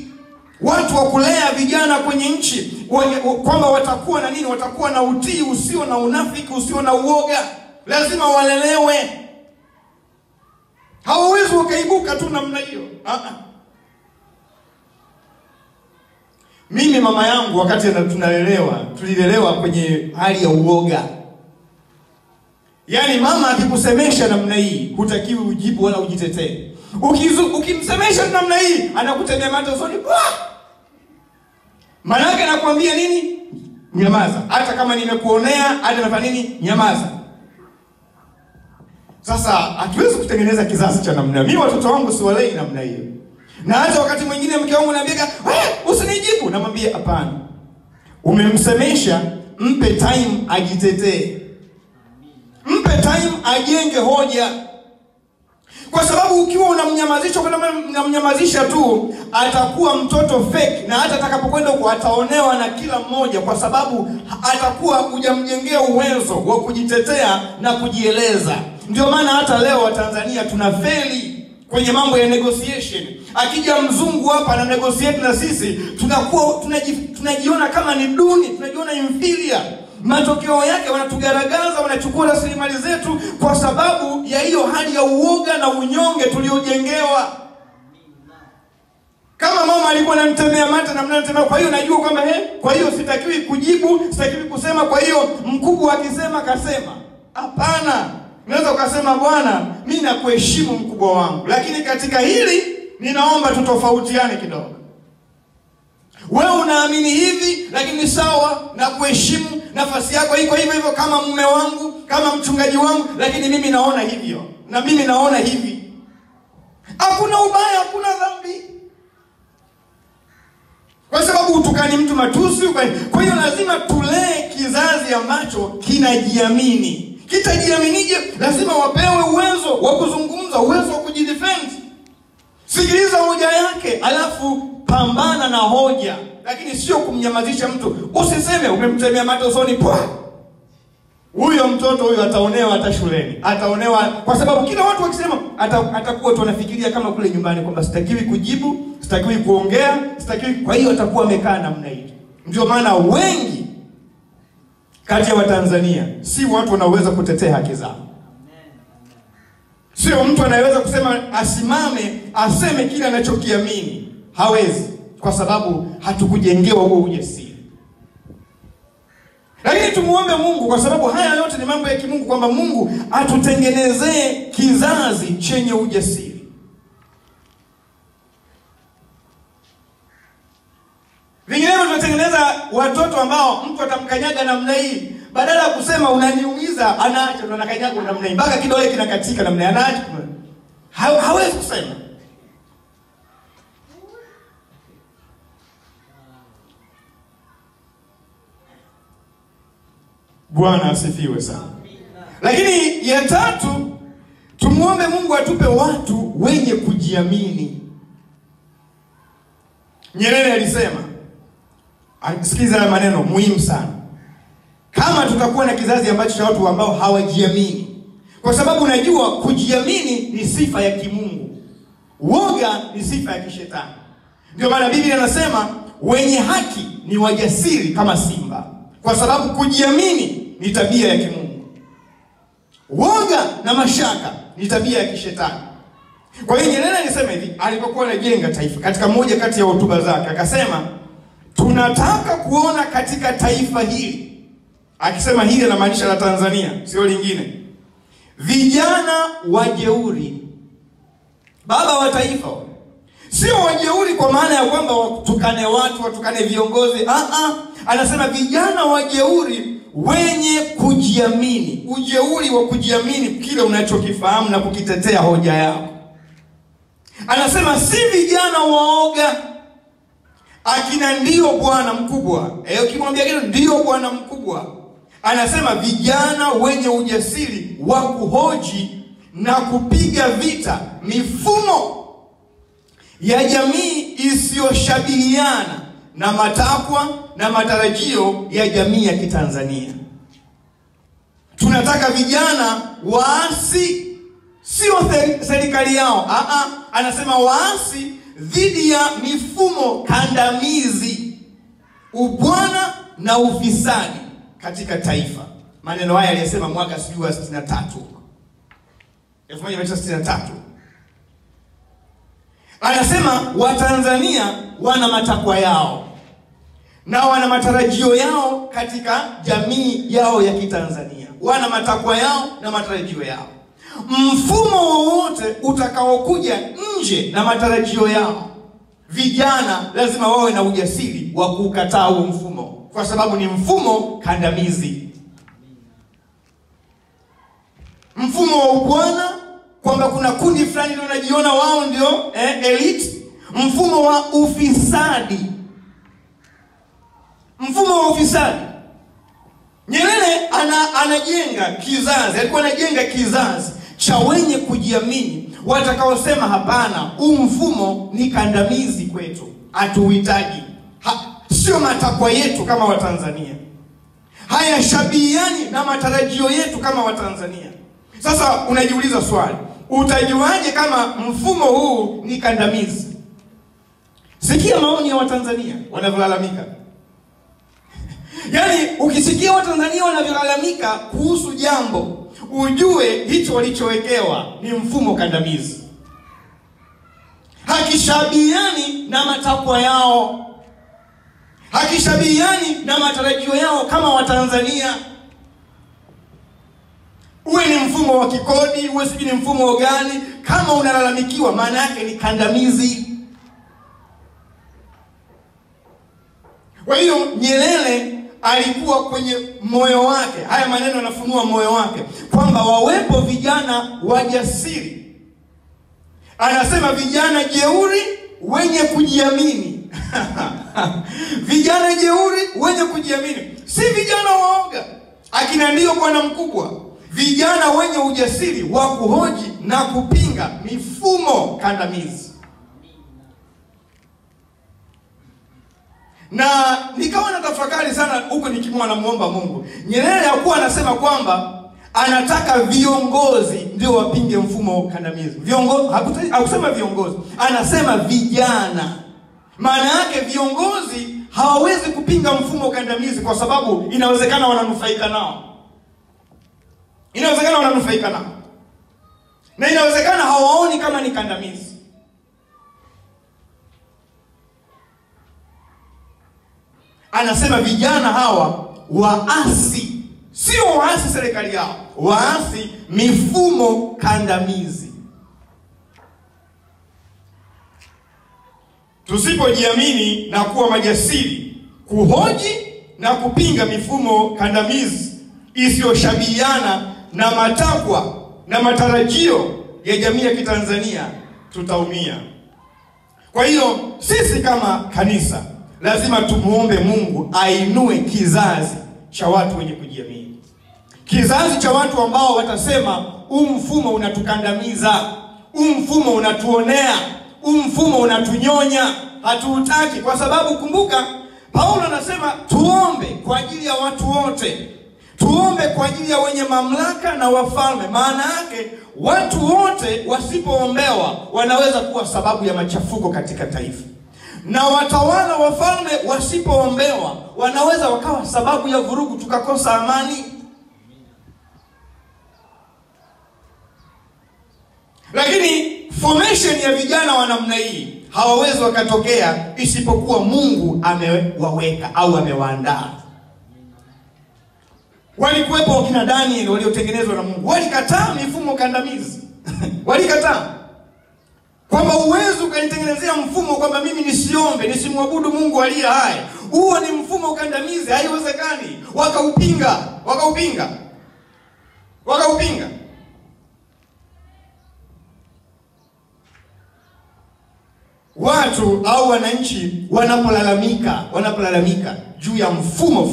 watu wa kulea vijana kwenye nchi, kwamba watakuwa na nini? Watakuwa na utii usio na unafiki, usio na uoga. Lazima walelewe. Hawawezi wakaibuka tu namna hiyo. Mimi mama yangu wakati tulilelewa kwenye hali ya uoga. Yaani mama akikusemesha namna hii, hutakiwi ujibu wala ujitetee. Ukimsemesha namna hii, anakutemea mate usoni. Maana yake anakuambia nini? Nyamaza. Hata kama nimekuonea, hata nafanya nini? Nyamaza. Sasa hatuwezi kutengeneza kizazi cha namna. Mimi watoto wangu siwalei namna hiyo. Na hata wakati mwingine mke wangu ananiambia, usinijibu, namwambia hapana. Umemsemesha, mpe time ajitetee. Mpe time ajenge hoja. Kwa sababu ukiwa unamnyamazisha tu, atakuwa mtoto fake, na hata atakapokwenda huko ataonewa na kila mmoja, kwa sababu atakuwa hujamjengea uwezo wa kujitetea na kujieleza. Ndio maana hata leo wa Tanzania tunafeli kwenye mambo ya negotiation. Akija mzungu hapa na negotiate na sisi, tunajiona kama ni duni, tunajiona inferior. Matokeo yake wanatugaragaza, wanachukua rasilimali zetu kwa sababu ya hiyo hali ya uoga na unyonge tuliojengewa. Kama mama alikuwa ananitemea mate na mnanitemea, kwa hiyo najua kwamba kwa hiyo sitakiwi kujibu, sitakiwi kusema, kwa hiyo mkubwa akisema kasema. Hapana. Unaweza ukasema, Bwana, mimi nakuheshimu mkubwa wangu, lakini katika hili ninaomba tutofautiane kidogo. Wewe unaamini hivi, lakini sawa, na kuheshimu, nafasi yako iko hivyo hivyo kama mume wangu, kama mchungaji wangu, lakini mimi naona hivyo na mimi naona hivi. Hakuna ubaya, hakuna dhambi. Kwa sababu utukani mtu matusi. Kwa hiyo lazima tulee kizazi ambacho kinajiamini. Kitajiaminije? Lazima wapewe uwezo wa kuzungumza, uwezo wa kujidefend. Sikiliza hoja yake, alafu pambana na hoja, lakini sio kumnyamazisha mtu. Usiseme umemtemea mate usoni, huyo mtoto huyo ataonewa hata shuleni. Ataonewa kwa sababu kila watu wakisema atakuwa tu anafikiria kama kule nyumbani kwamba sitakiwi kujibu, sitakiwi kuongea, sitakiwi. Kwa hiyo atakuwa amekaa namna hiyo. Ndio maana wengi kati ya Watanzania si watu wanaoweza kutetea haki zao. Sio mtu anayeweza kusema asimame aseme kile anachokiamini. Hawezi, kwa sababu hatukujengewa huo ujasiri. Lakini tumuombe Mungu, kwa sababu haya yote ni mambo ya kimungu, kwamba Mungu atutengenezee kizazi chenye ujasiri. Vinginevyo tunatengeneza watoto ambao mtu atamkanyaga namna hii, badala ya kusema unaniumiza, anaacha, ndo anakanyaga namna hii mpaka kidole kinakatika namna hii, anaacha. Hawezi kusema. Bwana asifiwe sana. Lakini ya tatu, tumuombe Mungu atupe watu wenye kujiamini. Nyerere alisema, sikiza maneno muhimu sana, kama tutakuwa na kizazi ambacho cha watu ambao hawajiamini, kwa sababu unajua kujiamini ni sifa ya kimungu, woga ni sifa ya kishetani. Ndio maana Biblia inasema wenye haki ni wajasiri kama simba, kwa sababu kujiamini ni tabia ya kimungu. Woga na mashaka ni tabia ya kishetani. Kwa hiyo Nyerere alisema hivi alipokuwa anajenga taifa, katika moja kati ya hotuba zake akasema, tunataka kuona katika taifa hili, akisema hili anamaanisha la Tanzania, sio lingine, vijana wajeuri. Baba wa taifa sio wajeuri kwa maana ya kwamba watukane watu, watukane viongozi. Anasema vijana wajeuri wenye kujiamini. Ujeuri wa kujiamini kile unachokifahamu na kukitetea hoja yako. Anasema si vijana waoga, akina ndio bwana mkubwa. Ukimwambia kile ndio bwana mkubwa, anasema vijana wenye ujasiri wa kuhoji na kupiga vita mifumo ya jamii isiyoshabihiana na matakwa na matarajio ya jamii ya Kitanzania. Tunataka vijana waasi, sio serikali yao. Anasema waasi dhidi ya mifumo kandamizi, ubwana na ufisadi katika taifa. Maneno haya aliyesema mwaka 1963. Anasema Watanzania wana matakwa yao na wana matarajio yao katika jamii yao ya Kitanzania. Wana matakwa yao na matarajio yao. Mfumo wowote utakaokuja nje na matarajio yao, vijana lazima wawe na ujasiri wa kukataa huo mfumo, kwa sababu ni mfumo kandamizi. Mfumo wa ubwana, kwamba kuna kundi fulani ndio wanajiona wao ndio elite. Mfumo wa ufisadi. Mfumo wa ufisadi. Nyerere anajenga kizazi, alikuwa anajenga kizazi cha wenye kujiamini, watakaosema hapana, huu mfumo ni kandamizi kwetu, hatuhitaji. Sio matakwa yetu kama Watanzania, hayashabihiani na matarajio yetu kama Watanzania. Sasa unajiuliza swali, utajuaje kama mfumo huu ni kandamizi? Sikia maoni ya Watanzania wanavyolalamika. Yaani ukisikia Watanzania wanavyolalamika kuhusu jambo, ujue hicho walichowekewa ni mfumo kandamizi, hakishabihiani na matakwa yao, hakishabihiani na matarajio yao kama Watanzania. Uwe ni mfumo wa kikodi, uwe sijui ni mfumo gani, kama unalalamikiwa maana yake ni kandamizi. Kwa hiyo Nyerere alikuwa kwenye moyo wake, haya maneno yanafunua moyo wake, kwamba wawepo vijana wajasiri. Anasema vijana jeuri wenye kujiamini. Vijana jeuri wenye kujiamini, si vijana waoga akina ndio bwana mkubwa. Vijana wenye ujasiri wa kuhoji na kupinga mifumo kandamizi. Na nikawa natafakari sana huko nikimwa na muomba Mungu. Nyerere hakuwa anasema kwamba anataka viongozi ndio wapinge mfumo kandamizi. Viongozi, hakusema viongozi, anasema vijana. Maana yake viongozi hawawezi kupinga mfumo kandamizi kwa sababu inawezekana wananufaika nao. Inawezekana wananufaika nao. Na inawezekana hawaoni kama ni kandamizi. Anasema vijana hawa waasi, sio waasi serikali yao, waasi mifumo kandamizi. Tusipojiamini na kuwa majasiri kuhoji na kupinga mifumo kandamizi isiyoshabihiana na matakwa na matarajio ya jamii ya Kitanzania, tutaumia. Kwa hiyo sisi kama kanisa lazima tumuombe Mungu ainue kizazi cha watu wenye kujiamini. Kizazi cha watu ambao watasema mfumo unatukandamiza, mfumo unatuonea, mfumo unatunyonya, hatuutaki. Kwa sababu kumbuka Paulo anasema tuombe kwa ajili ya watu wote. Tuombe kwa ajili ya wenye mamlaka na wafalme. Maana yake watu wote wasipoombewa wanaweza kuwa sababu ya machafuko katika taifa. Na watawala wafalme wasipoombewa wanaweza wakawa sababu ya vurugu, tukakosa amani. Lakini formation ya vijana wa namna hii hawawezi wakatokea isipokuwa Mungu amewaweka au amewaandaa. Walikuwepo wakina Daniel waliotengenezwa na Mungu. Walikataa mifumo kandamizi. Walikataa. Kwamba uwezo ukanitengenezea mfumo kwamba mimi nisiombe, nisimwabudu Mungu aliye hai. Huo ni mfumo kandamizi, haiwezekani. Wakaupinga. Watu au wananchi wanapolalamika juu ya mfumo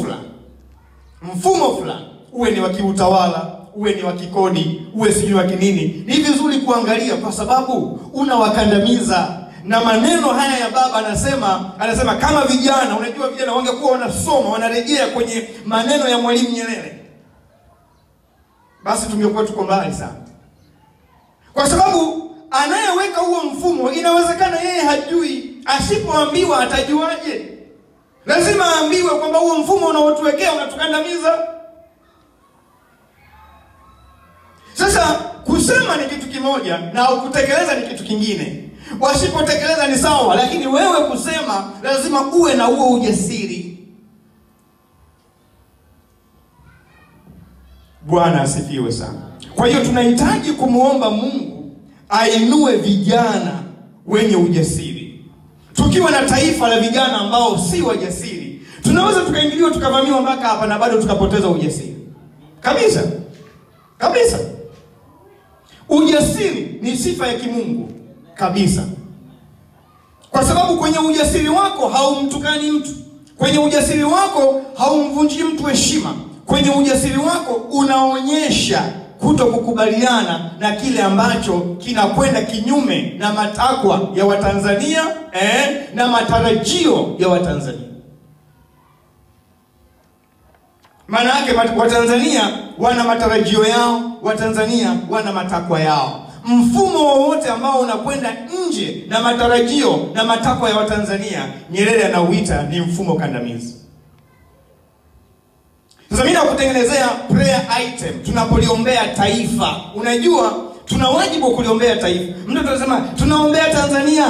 fulani, uwe ni wa kiutawala, uwe ni wa kikodi, uwe sijui wa kinini, ni vizuri kuangalia kwa sababu unawakandamiza. Na maneno haya ya baba anasema kama vijana, unajua vijana wangekuwa wanasoma, wanarejea kwenye maneno ya Mwalimu Nyerere, basi tungekuwa tuko mbali sana. Kwa sababu anayeweka huo mfumo inawezekana yeye hajui. Asipoambiwa atajuaje? Lazima aambiwe kwamba huo mfumo unaotuwekea unatukandamiza. Sasa kusema ni kitu kimoja na kutekeleza ni kitu kingine. Wasipotekeleza ni sawa, lakini wewe kusema lazima uwe na huo ujasiri. Bwana asifiwe sana. Kwa hiyo tunahitaji kumuomba Mungu ainue vijana wenye ujasiri. Tukiwa na taifa la vijana ambao si wajasiri, tunaweza tukaingiliwa tukavamiwa mpaka hapa na bado tukapoteza ujasiri. Kabisa. Ujasiri ni sifa ya kimungu kabisa. Kwa sababu kwenye ujasiri wako haumtukani mtu. Kwenye ujasiri wako haumvunji mtu heshima. Kwenye ujasiri wako unaonyesha kutokukubaliana na kile ambacho kinakwenda kinyume na matakwa ya Watanzania na matarajio ya Watanzania. Maana yake Watanzania wana matarajio yao, Watanzania wana matakwa yao. Mfumo wowote ambao unakwenda nje na matarajio na matakwa ya Watanzania, Nyerere anauita ni mfumo kandamizi. Sasa mimi nakutengenezea prayer item tunapoliombea taifa. Unajua tuna wajibu kuliombea taifa. Mtu anasema tunaombea Tanzania,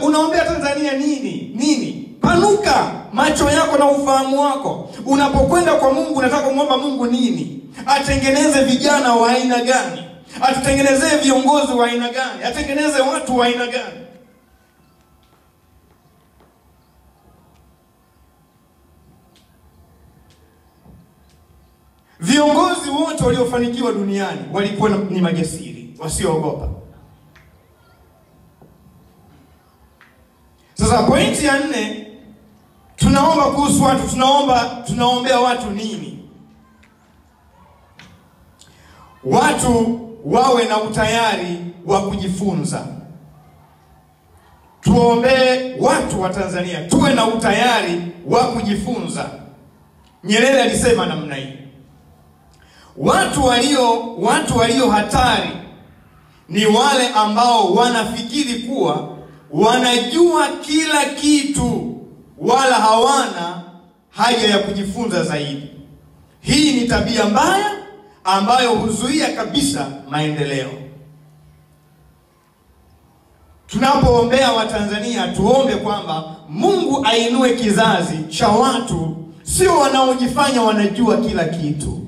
unaombea Tanzania nini? Panuka macho yako na ufahamu wako. Unapokwenda kwa Mungu unataka kumwomba Mungu nini? Atengeneze vijana wa aina gani? Atutengenezee viongozi wa aina gani? Atengeneze watu wa aina gani? Viongozi wote waliofanikiwa duniani walikuwa ni majasiri, wasioogopa. Sasa pointi ya 4, tunaomba kuhusu watu, tunaombea watu nini? Watu wawe na utayari wa kujifunza. Tuombee watu wa Tanzania tuwe na utayari wa kujifunza. Nyerere alisema namna hii. Watu walio hatari ni wale ambao wanafikiri kuwa wanajua kila kitu wala hawana haja ya kujifunza zaidi. Hii ni tabia mbaya ambayo huzuia kabisa maendeleo. Tunapoombea Watanzania, tuombe kwamba Mungu ainue kizazi cha watu sio wanaojifanya wanajua kila kitu,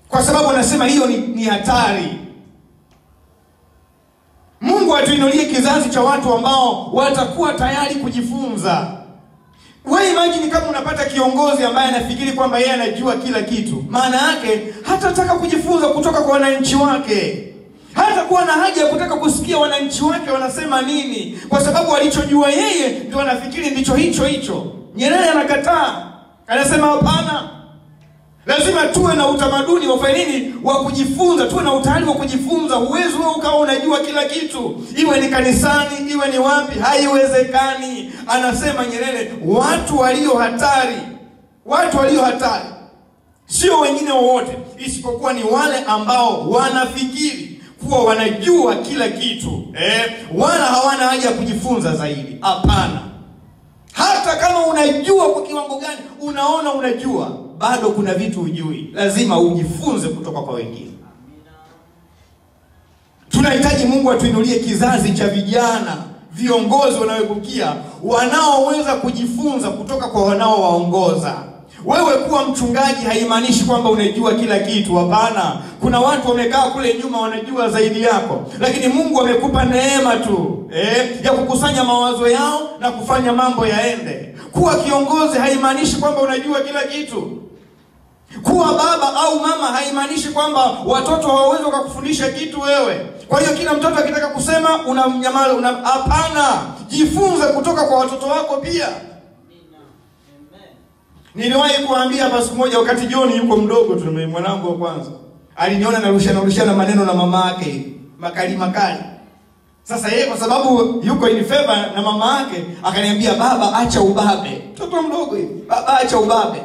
kwa sababu anasema hiyo ni hatari. Mungu atuinulie kizazi cha watu ambao watakuwa tayari kujifunza. Wewe imagine kama unapata kiongozi ambaye anafikiri kwamba yeye anajua kila kitu. Maana yake hatataka kujifunza kutoka kwa wananchi wake. Hatakuwa na haja ya kutaka kusikia wananchi wake wanasema nini, kwa sababu alichojua yeye ndio anafikiri ndicho hicho. Nyerere anakataa. Anasema hapana. Lazima tuwe na utamaduni wa nini? Wa kujifunza, tuwe na utayari wa kujifunza. Huwezi wewe ukawa unajua kila kitu. Iwe ni kanisani, iwe ni wapi, haiwezekani. Anasema Nyerere, watu walio hatari sio wengine wowote, isipokuwa ni wale ambao wanafikiri kuwa wanajua kila kitu, wala hawana haja ya kujifunza zaidi. Hapana. Hata kama unajua kwa kiwango gani, unaona unajua, bado kuna vitu hujui. Lazima ujifunze kutoka kwa wengine. Tunahitaji Mungu atuinulie kizazi cha vijana, viongozi wanaoibukia, wanaoweza kujifunza kutoka kwa wanaowaongoza. Wewe kuwa mchungaji haimaanishi kwamba unajua kila kitu. Hapana. Kuna watu wamekaa kule nyuma wanajua zaidi yako, lakini Mungu amekupa neema tu ya kukusanya mawazo yao na kufanya mambo yaende. Kuwa kiongozi haimaanishi kwamba unajua kila kitu. Kuwa baba au mama haimaanishi kwamba watoto hawawezi kukufundisha kitu wewe. Kwa hiyo kila mtoto akitaka kusema unamnyamaza. Hapana. Jifunze kutoka kwa watoto wako pia. Niliwahi kuambia hapa siku moja, wakati John yuko mdogo tu, mwanangu wa kwanza, aliniona narushana maneno na mama yake makali. Sasa yeye kwa sababu yuko in favor na mama yake, akaniambia, baba acha ubabe. Mtoto mdogo hivi, baba acha ubabe.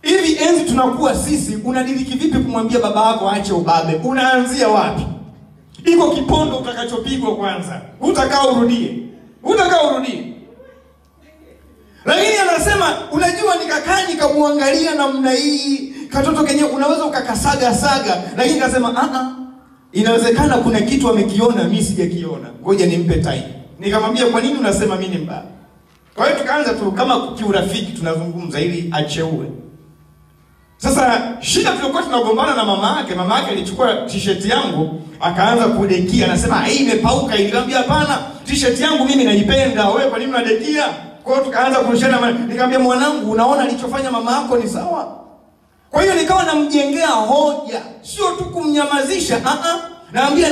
Hivi enzi tunakuwa sisi, unadiriki vipi kumwambia baba yako acha ubabe? Unaanzia wapi? Iko kipondo utakachopigwa kwanza. Utakaa urudie. Lakini anasema, unajua nikakaa nikamuangalia namna hii, katoto kenye unaweza ukakasaga, lakini akasema inawezekana kuna kitu amekiona mimi sijakiona. Ngoja nimpe time. Nikamwambia, kwa nini unasema mimi ni mbaya? Kwa hiyo tukaanza tu kama kiurafiki tunazungumza ili acheue. Sasa shida tulikuwa tunagombana na mama yake alichukua t-shirt yangu akaanza kudekia, anasema hii imepauka. Nikamwambia hapana, t-shirt yangu mimi naipenda, wewe kwa nini unadekia? Kwa hiyo tukaanza kurushana. Nikamwambia, mwanangu, unaona alichofanya mama yako ni sawa? Kwa hiyo nikawa namjengea hoja, sio tu kumnyamazisha. Naambia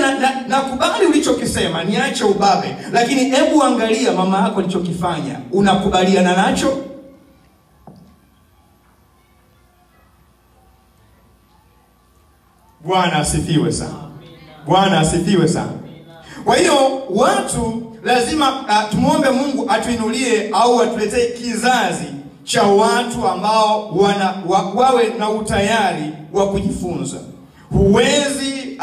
nakubali ulichokisema, niache ubabe, lakini hebu angalia mama yako alichokifanya, unakubaliana nacho? Bwana asifiwe sana. Kwa hiyo watu lazima tumuombe Mungu atuinulie au atuletee kizazi cha watu ambao wawe na utayari wa kujifunza. Huwezi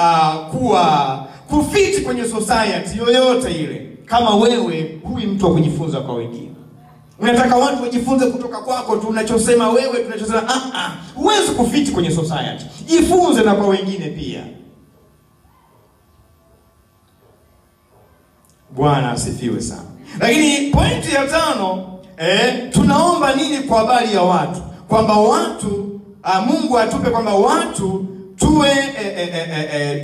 kufiti kwenye society yoyote ile kama wewe hui mtu wa kujifunza kwa wengine. Unataka watu wajifunze kutoka kwako tu, unachosema wewe tunachosema. Huwezi kufiti kwenye society. Jifunze na kwa wengine pia. Bwana asifiwe sana. Lakini pointi ya 5, tunaomba nini kwa habari ya watu? Kwamba watu Mungu atupe kwamba watu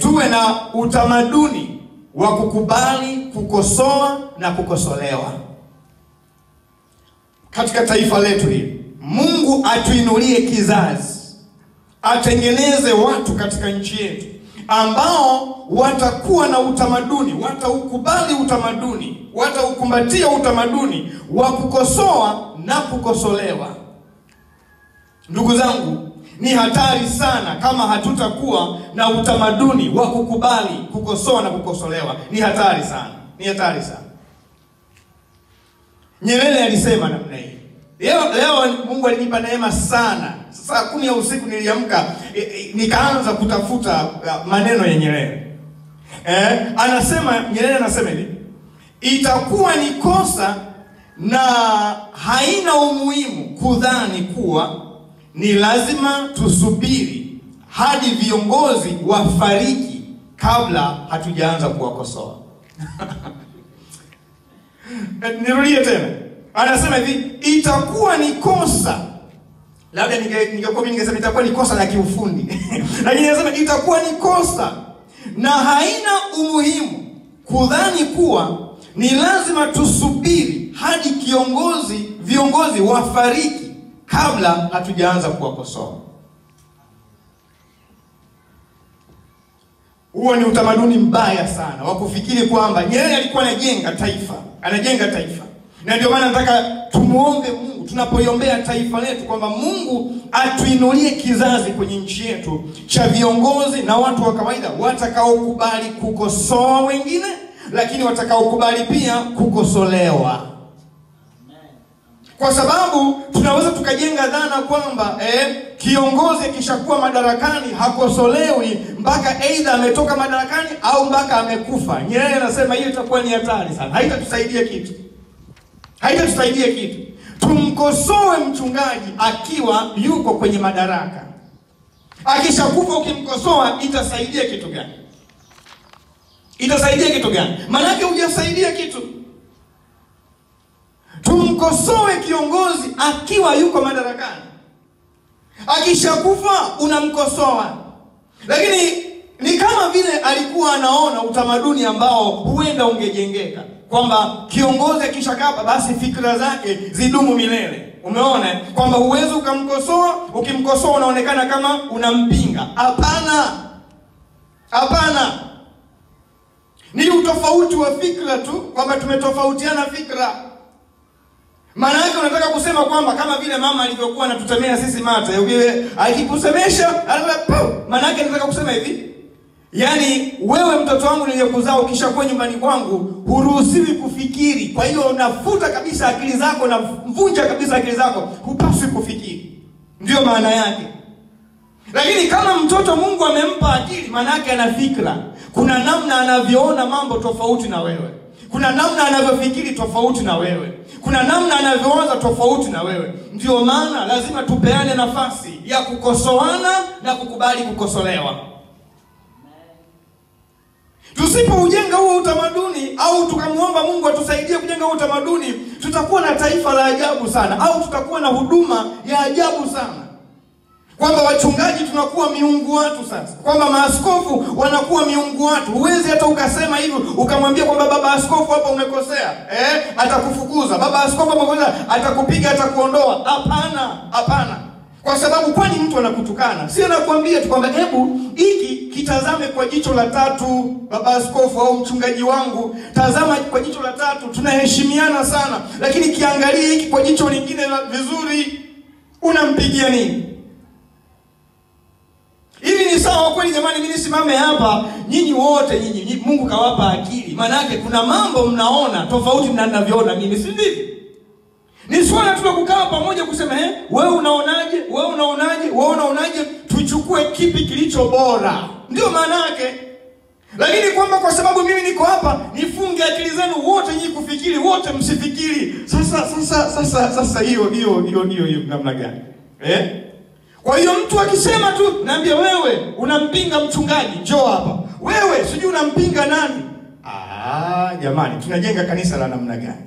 tuwe na utamaduni wa kukubali kukosoa na kukosolewa. Katika taifa letu hili, Mungu atuinulie kizazi, atengeneze watu katika nchi yetu ambao watakuwa na utamaduni, wataukubali utamaduni, wataukumbatia utamaduni wa kukosoa na kukosolewa. Ndugu zangu, ni hatari sana kama hatutakuwa na utamaduni wa kukubali kukosoa na kukosolewa. Ni hatari sana. Nyerere alisema namna hii. Leo Mungu alinipa neema sana. Saa 10 ya usiku niliamka, nikaanza kutafuta maneno ya Nyerere. Nyerere anasema hivi, itakuwa ni kosa na haina umuhimu kudhani kuwa ni lazima tusubiri hadi viongozi wafariki kabla hatujaanza kuwakosoa. Nirudie tena. Anasema hivi, itakuwa ni kosa. Labda ningesema itakuwa ni kosa la kiufundi. Lakini anasema itakuwa ni kosa na haina umuhimu kudhani kuwa ni lazima tusubiri hadi viongozi wafariki kabla hatujaanza kuwakosoa. Huo ni utamaduni mbaya sana wa kufikiri kwamba Nyerere alikuwa anajenga taifa. Na ndio maana nataka tumuombe Mungu tunapoiombea taifa letu kwamba Mungu atuinulie kizazi kwenye nchi yetu cha viongozi na watu wa kawaida watakaokubali kukosoa wengine, lakini watakaokubali pia kukosolewa. Kwa sababu tunaweza tukajenga dhana kwamba kiongozi akishakuwa madarakani hakosolewi mpaka aidha ametoka madarakani au mpaka amekufa. Nyerere anasema hiyo itakuwa ni hatari sana. Haitatusaidia kitu. Tumkosoe mchungaji akiwa yuko kwenye madaraka. Akishakufa ukimkosoa itasaidia kitu gani? Maana yake hujasaidia kitu. Tumkosoe kiongozi akiwa yuko madarakani. Akishakufa unamkosoa. Lakini ni kama vile alikuwa anaona utamaduni ambao huenda ungejengeka kwamba kiongozi akishakapa basi fikra zake zidumu milele. Umeona kwamba huwezi ukamkosoa, ukimkosoa unaonekana kama unampinga. Hapana. Ni utofauti wa fikra tu, kwamba tumetofautiana fikra. Maana yake unataka kusema kwamba kama vile mama alivyokuwa anatutemea sisi mate, akikusemesha maana yake nataka kusema hivi, yani wewe mtoto wangu niliyekuzaa ukishakuwa nyumbani kwangu huruhusiwi kufikiri. Kwa hiyo unafuta kabisa akili zako na mvunja kabisa akili zako, hupaswi kufikiri. Ndio maana yake. Lakini kama mtoto Mungu amempa akili, maana yake ana fikra. Kuna namna anavyoona mambo tofauti na wewe. Kuna namna anavyofikiri tofauti na wewe. Kuna namna anavyoanza tofauti na wewe. Ndio maana lazima tupeane nafasi ya kukosoana na kukubali kukosolewa. Tusipoujenga huo utamaduni au tukamuomba Mungu atusaidie kujenga huo utamaduni, tutakuwa na taifa la ajabu sana, au tutakuwa na huduma ya ajabu sana. Kwamba wachungaji tunakuwa miungu watu sasa. Kwamba maaskofu wanakuwa miungu watu. Huwezi hata ukasema hivyo ukamwambia kwamba baba askofu hapa umekosea, atakufukuza. Baba askofu hapa umekosea, atakupiga, atakuondoa. Hapana. Kwa sababu kwani mtu anakutukana? Si anakuambia tu kwamba hebu hiki kitazame kwa jicho la tatu, baba askofu au mchungaji wangu, tazama kwa jicho la tatu, tunaheshimiana sana, lakini kiangalie hiki kwa jicho lingine vizuri. Unampigia nini? Hivi ni sawa kweli jamani mimi nisimame hapa nyinyi wote nyinyi Mungu kawapa akili. Maana yake kuna mambo mnaona tofauti na ninavyoona mimi, si ndivyo? Ni swala tu la kukaa pamoja kusema wewe unaonaje, tuchukue kipi kilicho bora. Ndio maana yake. Lakini kwamba kwa sababu mimi niko hapa nifunge akili zenu wote nyinyi kufikiri, wote msifikiri. Sasa hiyo namna gani? Kwa hiyo mtu akisema tu naambia wewe unampinga mchungaji, njoo hapa. Wewe sijui unampinga nani? Jamani, tunajenga kanisa la namna gani?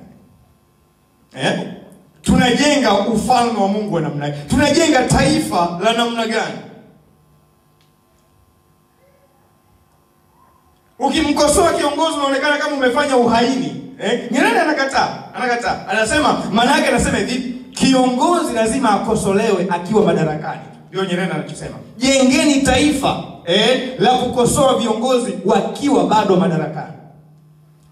Tunajenga ufalme wa Mungu wa namna gani? Tunajenga taifa la namna gani? Ukimkosoa kiongozi unaonekana kama umefanya uhaini. Nyerere anakataa. Anasema, maana yake anasema hivi, kiongozi lazima akosolewe akiwa madarakani. Ndio Nyerere anachosema. Jengeni taifa la kukosoa viongozi wakiwa bado madarakani.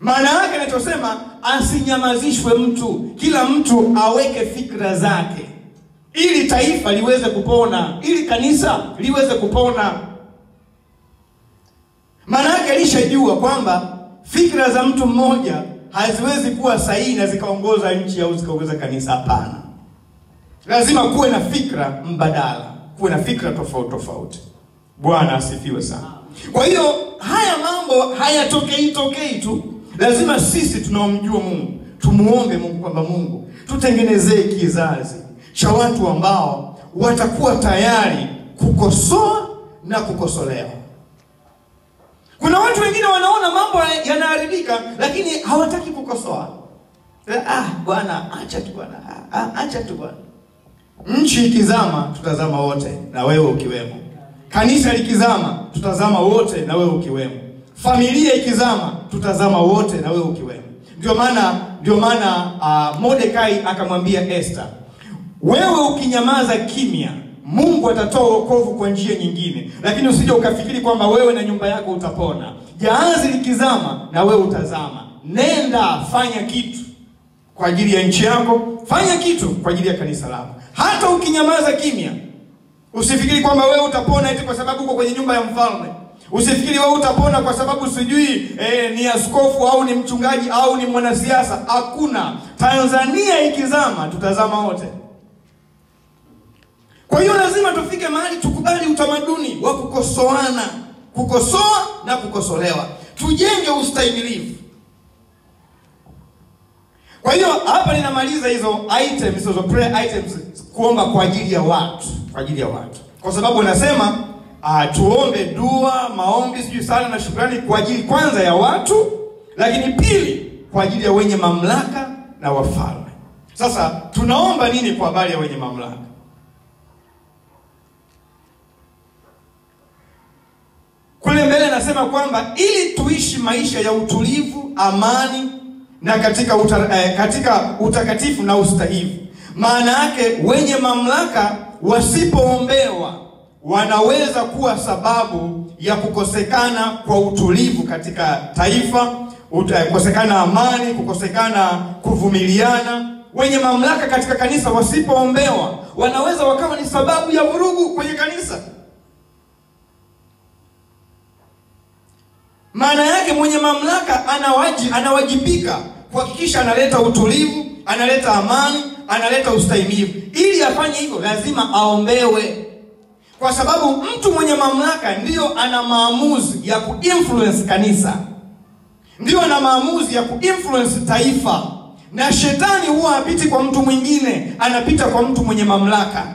Maana yake anachosema asinyamazishwe mtu, kila mtu aweke fikra zake ili taifa liweze kupona, ili kanisa liweze kupona. Maana yake alishajua kwamba fikra za mtu mmoja haziwezi kuwa sahihi na zikaongoza nchi au zikaongoza kanisa. Hapana. Lazima kuwe na fikra mbadala, kuwe na fikra tofauti. Bwana asifiwe sana. Kwa hiyo haya mambo hayatokei tu. Lazima sisi tunaomjua Mungu tumuombe Mungu kwamba Mungu tutengenezee kizazi cha watu ambao watakuwa tayari kukosoa na kukosolewa. Kuna watu wengine wanaona mambo yanaharibika lakini hawataki kukosoa. Bwana acha tu bwana. Acha tu bwana. Nchi ikizama tutazama wote na wewe ukiwemo. Kanisa likizama tutazama wote na wewe ukiwemo. Familia ikizama tutazama wote na wewe ukiwemo. Ndio maana Mordekai akamwambia Esther, wewe ukinyamaza kimya, Mungu atatoa wokovu kwa njia nyingine, lakini usije ukafikiri kwamba wewe na nyumba yako utapona. Jahazi likizama na wewe utazama. Nenda fanya kitu kwa ajili ya nchi yako, fanya kitu kwa ajili ya kanisa lako. Hata ukinyamaza kimya, usifikiri kwamba wewe utapona eti kwa sababu uko kwenye nyumba ya mfalme. Usifikiri wewe utapona kwa sababu sijui ni askofu au ni mchungaji au ni mwanasiasa. Hakuna. Tanzania ikizama tutazama wote. Kwa hiyo lazima tufike mahali tukubali utamaduni wa kukosoana, kukosoa na kukosolewa. Tujenge ustahimilivu. Kwa hiyo hapa ninamaliza hizo items, hizo prayer items, kuomba kwa ajili ya watu, kwa ajili ya watu. Kwa sababu nasema tuombe dua, maombi, sijui sala na shukrani kwa ajili kwanza ya watu, lakini pili kwa ajili ya wenye mamlaka na wafalme. Sasa tunaomba nini kwa habari ya wenye mamlaka? Kule mbele nasema kwamba ili tuishi maisha ya utulivu, amani na katika utakatifu na ustahivu. Maana yake wenye mamlaka wasipoombewa wanaweza kuwa sababu ya kukosekana kwa utulivu katika taifa, kukosekana amani, kukosekana kuvumiliana. Wenye mamlaka katika kanisa wasipoombewa wanaweza wakawa ni sababu ya vurugu kwenye kanisa. Maana yake mwenye mamlaka anawajibika kuhakikisha analeta utulivu, analeta amani, analeta ustahimilivu. Ili afanye hivyo lazima aombewe. Kwa sababu mtu mwenye mamlaka ndio ana maamuzi ya kuinfluence kanisa. Ndio ana maamuzi ya kuinfluence taifa. Na shetani huwa hapiti kwa mtu mwingine, anapita kwa mtu mwenye mamlaka.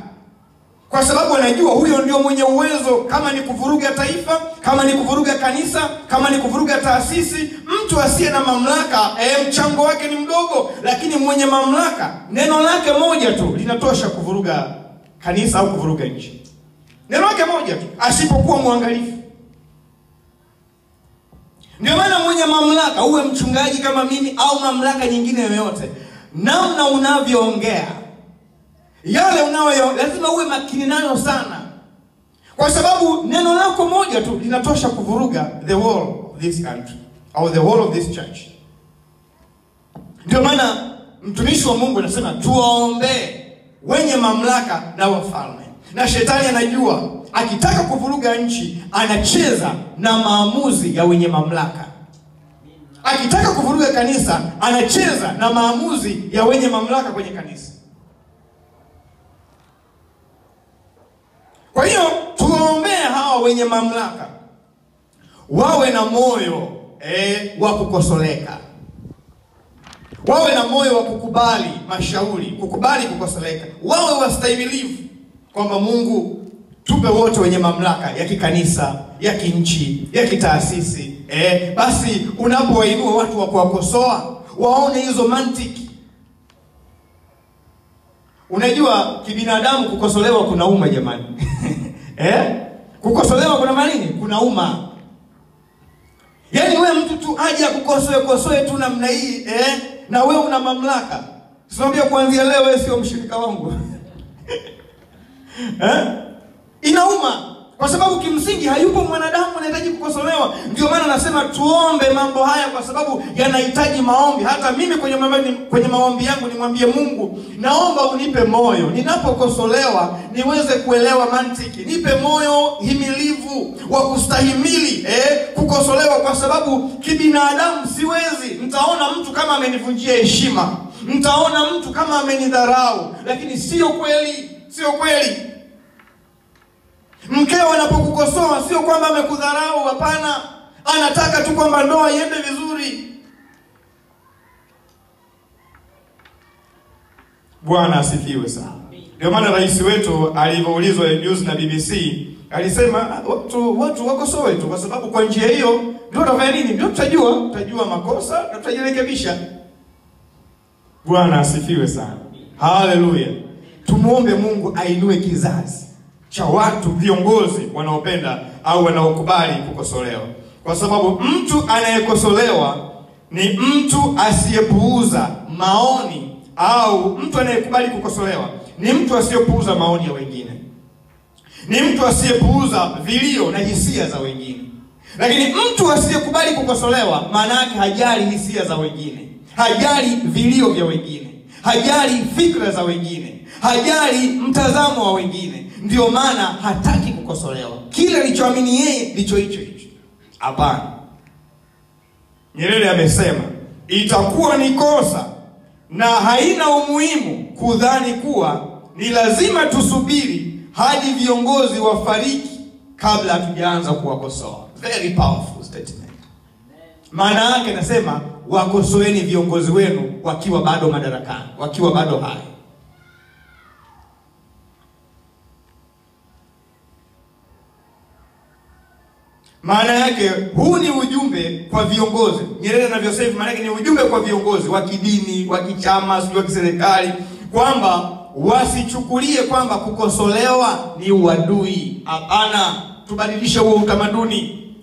Kwa sababu anajua huyo ndio mwenye uwezo, kama ni kuvuruga taifa, kama ni kuvuruga kanisa, kama ni kuvuruga taasisi. Mtu asiye na mamlaka, mchango wake ni mdogo, lakini mwenye mamlaka, neno lake moja tu linatosha kuvuruga kanisa au kuvuruga nchi. Neno lake moja tu, asipokuwa mwangalifu. Ndio maana mwenye mamlaka, uwe mchungaji kama mimi au mamlaka nyingine yoyote, namna unavyoongea, yale unayo lazima uwe makini nayo sana. Kwa sababu neno lako moja tu linatosha kuvuruga the whole of this country or the whole of this church. Ndio maana mtumishi wa Mungu anasema tuwaombee wenye mamlaka na wafalme. Na shetani anajua akitaka kuvuruga nchi anacheza na maamuzi ya wenye mamlaka. Akitaka kuvuruga kanisa anacheza na maamuzi ya wenye mamlaka kwenye kanisa. Kwa hiyo tuwaombee hawa wenye mamlaka wawe na moyo wa kukosoleka. Wawe na moyo wa kukubali mashauri, kukubali kukosoleka. Wawe wastahimilivu kwamba Mungu tupe wote wenye mamlaka ya kikanisa, ya kinchi, ya kitaasisi. Basi unapowainua watu wa kuwakosoa, waone hizo mantiki. Unajua kibinadamu kukosolewa kunauma jamani. Kukosolewa kuna manini? Kunauma. Yaani wewe mtu tu aje akukosoe tu namna hii, na wewe una mamlaka. Sinaambia kuanzia leo wewe sio mshirika wangu. Inauma. Kwa sababu kimsingi hayupo mwanadamu anahitaji kukosolewa. Ndio maana nasema tuombe mambo haya kwa sababu yanahitaji maombi. Hata mimi kwenye maombi yangu nimwambie Mungu, naomba unipe moyo ninapokosolewa niweze kuelewa mantiki. Nipe moyo himilivu wa kustahimili kukosolewa, kwa sababu kibinadamu siwezi. Mtaona mtu kama amenivunjia heshima, mtaona mtu kama amenidharau, lakini sio kweli, sio kweli. Mkeo anapokukosoa sio kwamba amekudharau, hapana. Anataka tu kwamba ndoa iende vizuri. Bwana asifiwe sana. Ndio maana rais wetu alivyoulizwa news na BBC alisema watu wakosoe tu, kwa sababu kwa njia hiyo ndio tutafanya nini? Ndio tutajua makosa na tutajirekebisha. Bwana asifiwe sana. Haleluya. Tumuombe Mungu ainue kizazi cha watu viongozi wanaopenda au wanaokubali kukosolewa, kwa sababu mtu anayekosolewa ni mtu asiyepuuza maoni, au mtu anayekubali kukosolewa ni mtu asiyepuuza maoni ya wengine, ni mtu asiyepuuza vilio na hisia za wengine. Lakini mtu asiyekubali kukosolewa maana yake hajali hisia za wengine, hajali vilio vya wengine, hajali fikra za wengine, hajali mtazamo wa wengine. Ndio maana hataki kukosolewa. Kile alichoamini yeye ndicho hicho. Hapana. Nyerere amesema itakuwa ni kosa na haina umuhimu kudhani kuwa ni lazima tusubiri hadi viongozi wafariki kabla hatujaanza kuwakosoa. Very powerful statement. Maana yake nasema wakosoeni viongozi wenu wakiwa bado madarakani, wakiwa bado hai. Maana yake huu ni ujumbe kwa viongozi. Nyerere anavyosema, maana yake ni ujumbe kwa viongozi wa kidini, wa kichama, wa kiserikali, kwamba wasichukulie kwamba kukosolewa ni uadui. Hapana, tubadilishe huo utamaduni.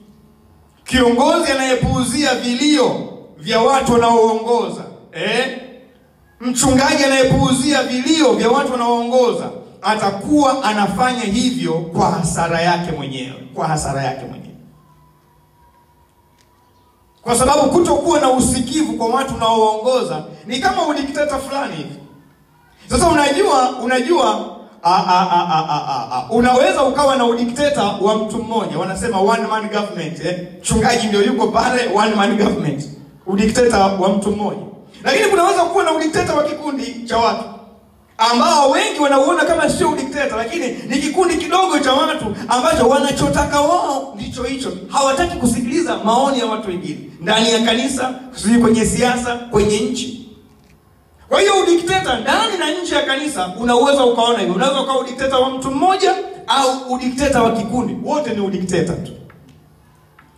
Kiongozi anayepuuzia vilio vya watu wanaoongoza, mchungaji anayepuuzia vilio vya watu wanaoongoza, atakuwa anafanya hivyo kwa hasara yake mwenyewe, Kwa sababu kutokuwa na usikivu kwa watu unaoongoza ni kama udikteta fulani hivi. Sasa unajua unaweza ukawa na udikteta wa mtu mmoja, wanasema one man government, mchungaji ndio yuko pale, one man government, udikteta wa mtu mmoja. Lakini kunaweza kuwa na udikteta wa kikundi cha watu ambao wengi wanauona kama sio udikteta, lakini ni kikundi kidogo cha watu ambacho wanachotaka wao ndicho hicho. Hawataki kusikiliza maoni ya watu wengine, ndani ya kanisa, kwenye siasa, kwenye nchi. Kwa hiyo udikteta ndani na nje ya kanisa unaweza ukaona hivyo. Unaweza ukawa udikteta wa mtu mmoja au udikteta wa kikundi. Wote ni udikteta tu,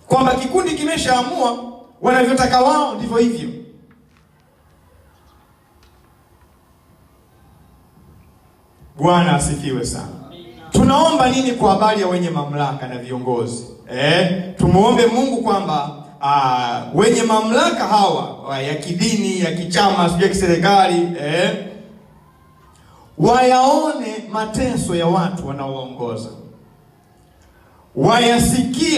kwamba kikundi kimeshaamua wanavyotaka wao ndivyo hivyo. Bwana asifiwe sana. Tunaomba nini kwa habari ya wenye mamlaka na viongozi? Tumuombe Mungu kwamba wenye mamlaka hawa ya kidini, ya kichama, ya kiserikali, wayaone mateso ya watu wanaoongoza.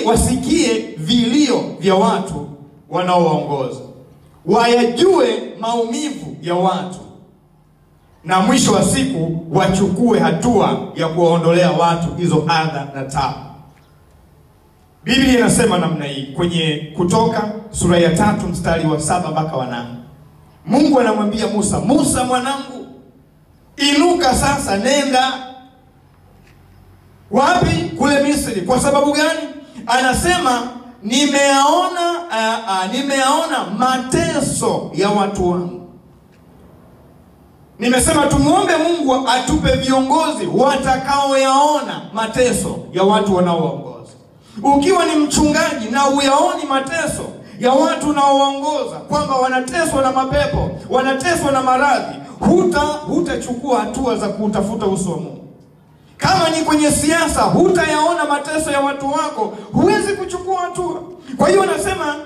Wasikie vilio vya watu wanaoongoza. Wayajue maumivu ya watu. Na mwisho wa siku wachukue hatua ya kuwaondolea watu hizo adha na taabu. Biblia inasema namna hii kwenye Kutoka sura ya 3 mstari wa 7 mpaka wa 8. Mungu anamwambia Musa, Musa mwanangu, inuka sasa, nenda. Wapi? Kule Misri. Kwa sababu gani? Anasema nimeyaona mateso ya watu wangu. Nimesema tumuombe Mungu atupe viongozi watakaoyaona mateso ya watu wanaoongoza. Ukiwa ni mchungaji na uyaoni mateso ya watu unaoongoza, kwamba wanateswa na mapepo, wanateswa na maradhi, hutachukua hatua za kutafuta uso wa Mungu. Kama ni kwenye siasa, hutayaona mateso ya watu wako, huwezi kuchukua hatua. Kwa hiyo nasema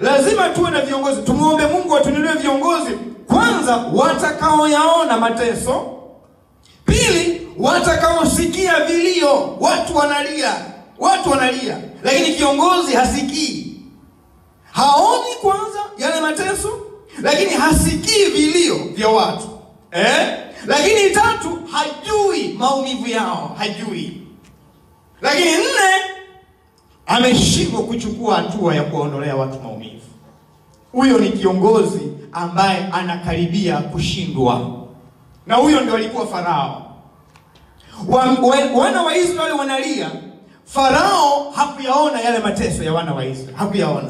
lazima tuwe na viongozi. Tumuombe Mungu atunulie viongozi, kwanza watakaoyaona mateso, pili watakaosikia vilio, watu wanalia, lakini kiongozi hasikii. Haoni kwanza yale mateso, lakini hasikii vilio vya watu. Lakini tatu, hajui maumivu yao, hajui. Lakini 4, ameshindwa kuchukua hatua ya kuondolea watu maumivu. Huyo ni kiongozi ambaye anakaribia kushindwa. Na huyo ndio alikuwa Farao. Wana wa Israeli wanalia. Farao hakuyaona yale mateso ya wana wa Israeli. Hakuyaona.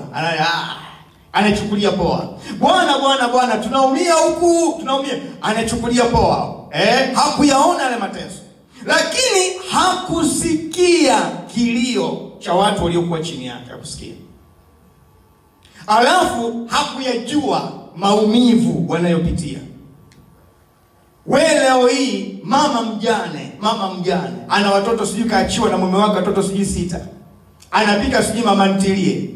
Anachukulia poa. Bwana, tunaumia huku, tunaumia. Anachukulia poa. hakuyaona yale mateso, lakini hakusikia kilio cha watu waliokuwa chini yake, hakusikia. Alafu hakuyajua maumivu wanayopitia. Wewe leo hii mama mjane ana watoto sijui kaachiwa na mume wake watoto sijui 6. Anapika sijui mama ntilie.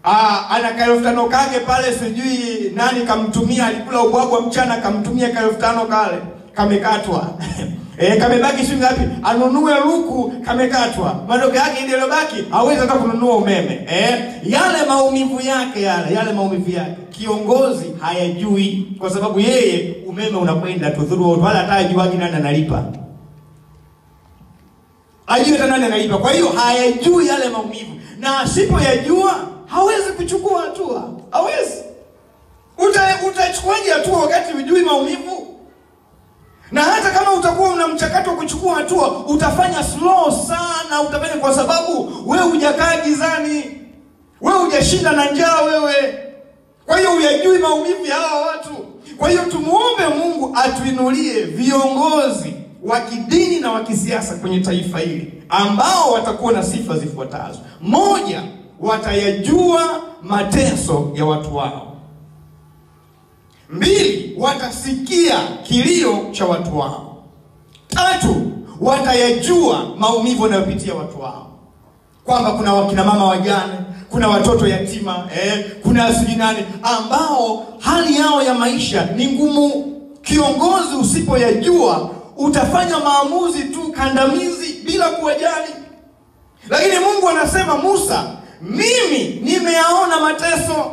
Ana 5,000 kake pale sijui nani kamtumia, alikula ubwabwa mchana kamtumia 5,000 kale kamekatwa. Kamebaki shilingi ngapi? Anunue luku kamekatwa. Madogo yake ndio lobaki, hawezi hata kununua umeme. Yale maumivu yake yale maumivu yake kiongozi hayajui, kwa sababu yeye umeme unakwenda tu through, wala hata hajui nani analipa. Hajui hata nani analipa. Kwa hiyo hayajui yale maumivu, na asipoyajua hawezi kuchukua hatua. Hawezi. Utachukuaje hatua wakati hujui maumivu? Na hata kama utakuwa una mchakato wa kuchukua hatua, utafanya slow sana, utafanya kwa sababu wewe hujakaa gizani. Wewe hujashinda na njaa wewe. Kwa hiyo hujui maumivu ya hawa watu. Kwa hiyo tumuombe Mungu atuinulie viongozi wa kidini na wa kisiasa kwenye taifa hili ambao watakuwa na sifa zifuatazo. 1, watayajua mateso ya watu wao. 2, watasikia kilio cha watu wao. 3, watayajua maumivu wanayopitia watu wao. Kwamba kuna wakina mama wajane, kuna watoto yatima, kuna sijinani ambao hali yao ya maisha ni ngumu. Kiongozi usipoyajua utafanya maamuzi tu kandamizi bila kuwajali. Lakini Mungu anasema, Musa, mimi nimeyaona mateso,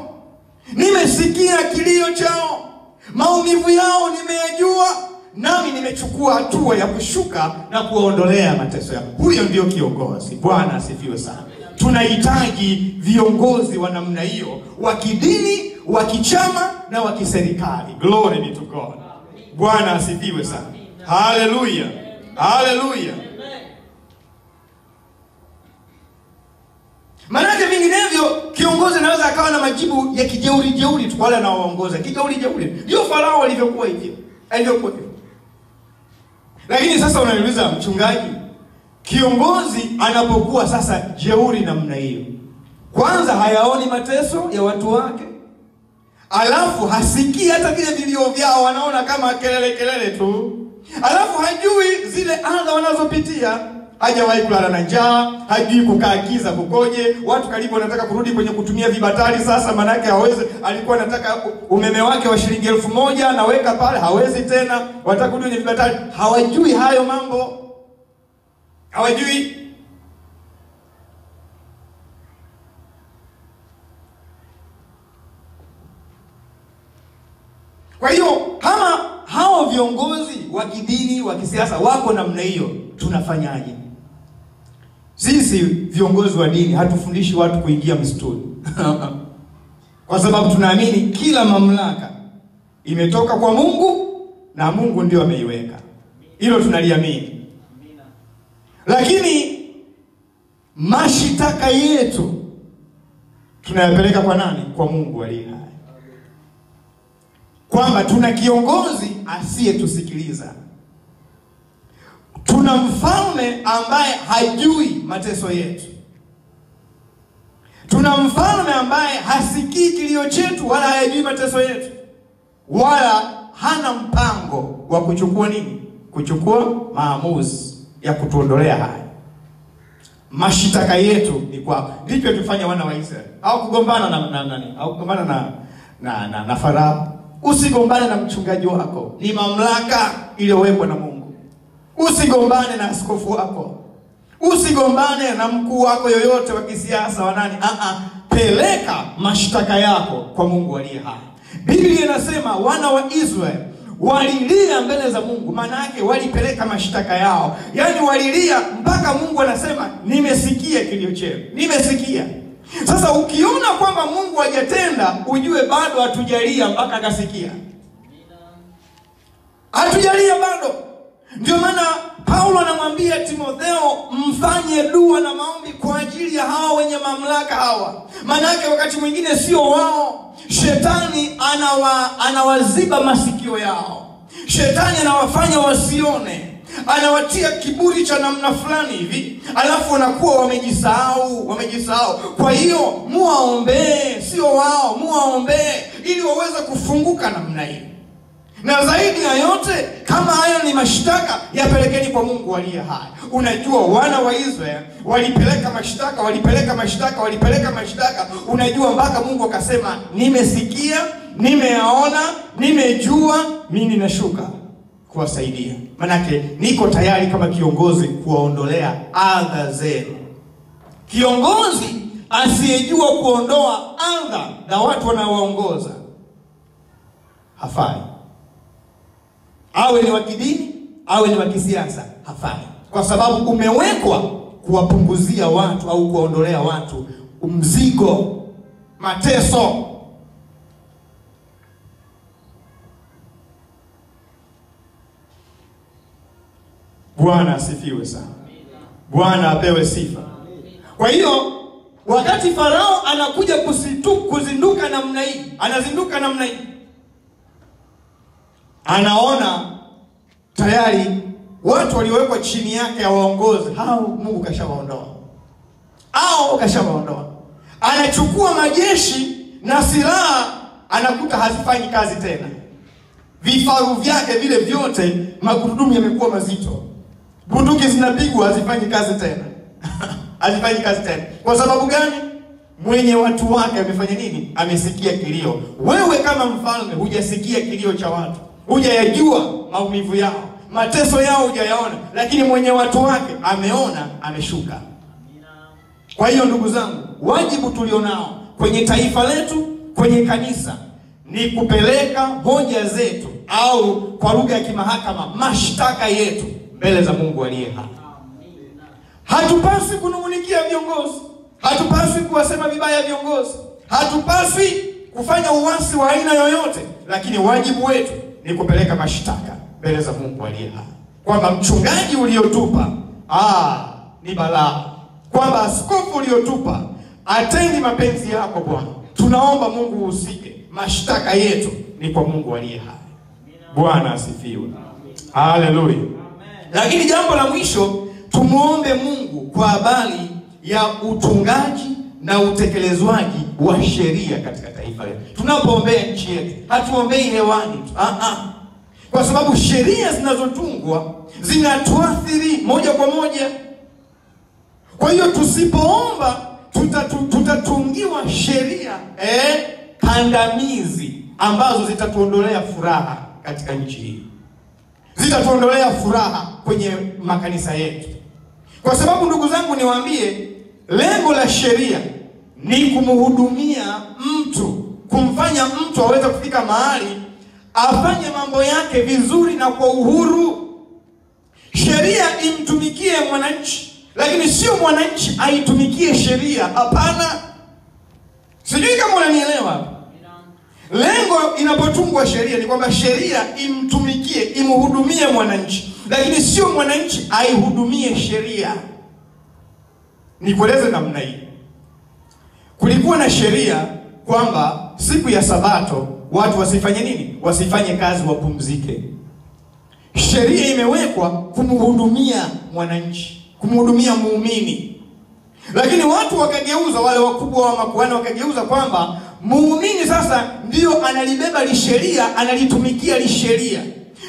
nimesikia kilio chao, maumivu yao nimeyajua, nami nimechukua hatua ya kushuka na kuwaondolea mateso yao. Huyo ndio kiongozi. Bwana asifiwe sana. Tunahitaji viongozi wa namna hiyo, wa kidini, wa kichama na wa kiserikali. Glory be to God. Bwana asifiwe sana. Hallelujah. Hallelujah. Manake vinginevyo kiongozi anaweza akawa na majibu ya kijeuri tu wale anaoongoza. Kijeuri. Ndio Farao alivyokuwa hivyo. Alivyokuwa hivyo. Lakini sasa unaniuliza, mchungaji, kiongozi anapokuwa sasa jeuri namna hiyo, kwanza hayaoni mateso ya watu wake, alafu hasikii hata vile vilio vyao, wanaona kama kelele tu, alafu hajui zile adha wanazopitia. Hajawahi kulala na njaa, hajui kukaa giza kukoje. Watu karibu wanataka kurudi kwenye kutumia vibatari sasa, manake hawezi. Alikuwa anataka umeme wake wa shilingi 1,000 naweka pale, hawezi tena. Wanataka kurudi kwenye vibatari, hawajui hayo mambo. Hawajui. Kwa hiyo kama hao viongozi wa kidini, wa kisiasa wako namna hiyo, tunafanyaje? Sisi viongozi wa dini hatufundishi watu kuingia msituni. Kwa sababu tunaamini kila mamlaka imetoka kwa Mungu na Mungu ndio ameiweka. Hilo tunaliamini. Lakini mashitaka yetu tunayapeleka kwa nani? Kwa Mungu aliye hai. Kwamba tuna kiongozi asiyetusikiliza. Tuna mfalme ambaye hajui mateso yetu. Tuna mfalme ambaye hasikii kilio chetu wala hajui mateso yetu. Wala hana mpango wa kuchukua nini? Kuchukua maamuzi ya kutuondolea haya. Mashitaka yetu ni kwako. Ndicho tufanya wana wa Israeli. Au kugombana na nani? Au kugombana na Farao. Usigombane na mchungaji wako. Ni mamlaka iliyowekwa na Mungu. Usigombane na askofu wako. Usigombane na mkuu wako yoyote wa kisiasa wa nani. Peleka mashtaka yako kwa Mungu aliye hai. Biblia inasema wana wa Israeli walilia mbele za Mungu. Maana yake walipeleka mashtaka yao. Yaani walilia mpaka Mungu anasema nimesikia kilio chenu. Nimesikia. Sasa ukiona kwamba Mungu hajatenda, ujue bado hatujalia mpaka akasikia. Hatujalia bado. Ndio maana Paulo anamwambia Timotheo, mfanye dua na maombi kwa ajili ya hao wenye mamlaka hawa. Maana yake wakati mwingine sio wao. Shetani anawaziba masikio yao. Shetani anawafanya wasione, anawatia kiburi cha namna fulani hivi, alafu wanakuwa wamejisahau. Kwa hiyo muwaombee, sio wao, muwaombee ili waweze kufunguka namna hiyo. Na zaidi ya yote, kama haya ni mashtaka, yapelekeni kwa Mungu aliye hai. Unajua wana wa Israeli walipeleka mashtaka. Unajua mpaka Mungu akasema, nimesikia, nimeyaona, nimejua, mimi ninashuka kuwasaidia. Manake niko tayari kama kiongozi kuwaondolea adha zenu. Kiongozi asiyejua kuondoa adha na watu wanaowaongoza hafai. Awe ni wa kidini, awe ni wa kisiasa, hafai. Kwa sababu umewekwa kuwapunguzia watu au kuwaondolea watu mzigo, mateso. Bwana asifiwe sana. Bwana apewe sifa. Kwa hiyo wakati Farao anakuja kuzinduka namna hii, anazinduka namna hii, anaona tayari watu waliowekwa chini yake waongozi hao Mungu kashawaondoa. Anachukua majeshi na silaha, anakuta hazifanyi kazi tena. Vifaru vyake vile vyote, magurudumu yamekuwa mazito, bunduki zinapigwa, hazifanyi kazi tena. Hazifanyi kazi tena. Kwa sababu gani? Mwenye watu wake amefanya nini? Amesikia kilio. Wewe kama mfalme hujasikia kilio cha watu, hujayajua maumivu yao, mateso yao hujayaona, lakini mwenye watu wake ameona, ameshuka. Kwa hiyo ndugu zangu, wajibu tulionao kwenye taifa letu, kwenye kanisa, ni kupeleka hoja zetu, au kwa lugha ya kimahakama, mashtaka yetu mbele za Mungu aliye hai. Hatupasi kunungunikia viongozi, hatupasi kuwasema vibaya viongozi, hatupasi kufanya uasi wa aina yoyote, lakini wajibu wetu ni kupeleka mashtaka mbele za Mungu aliye hai, kwamba mchungaji uliotupa ni balaa, kwamba askofu uliotupa atendi mapenzi yako Bwana, tunaomba Mungu usike. Mashtaka yetu ni kwa Mungu aliye hai. Bwana asifiwe. Haleluya. Lakini jambo la mwisho, tumuombe Mungu kwa habari ya utungaji na utekelezwaji wa sheria katika taifa letu. Tunapoombea nchi yetu, hatuombei hewani tu. Kwa sababu sheria zinazotungwa zinatuathiri moja kwa moja. Kwa hiyo tusipoomba, tutatungiwa sheria kandamizi ambazo zitatuondolea furaha katika nchi hii, zitatuondolea furaha kwenye makanisa yetu. Kwa sababu ndugu zangu, niwaambie, lengo la sheria ni kumhudumia mtu, kumfanya mtu aweze kufika mahali afanye mambo yake vizuri na kwa uhuru. Sheria imtumikie mwananchi, lakini sio mwananchi aitumikie sheria. Hapana. Sijui kama unanielewa. Lengo inapotungwa sheria ni kwamba sheria imtumikie, imhudumie mwananchi, lakini sio mwananchi aihudumie sheria. Nikueleze namna hii. Kulikuwa na sheria kwamba siku ya Sabato watu wasifanye nini? Wasifanye kazi, wapumzike. Sheria imewekwa kumhudumia mwananchi, kumhudumia muumini. Lakini watu wakageuza, wale wakubwa wa makuhani wakageuza kwamba muumini sasa ndio analibeba lisheria, analitumikia lisheria.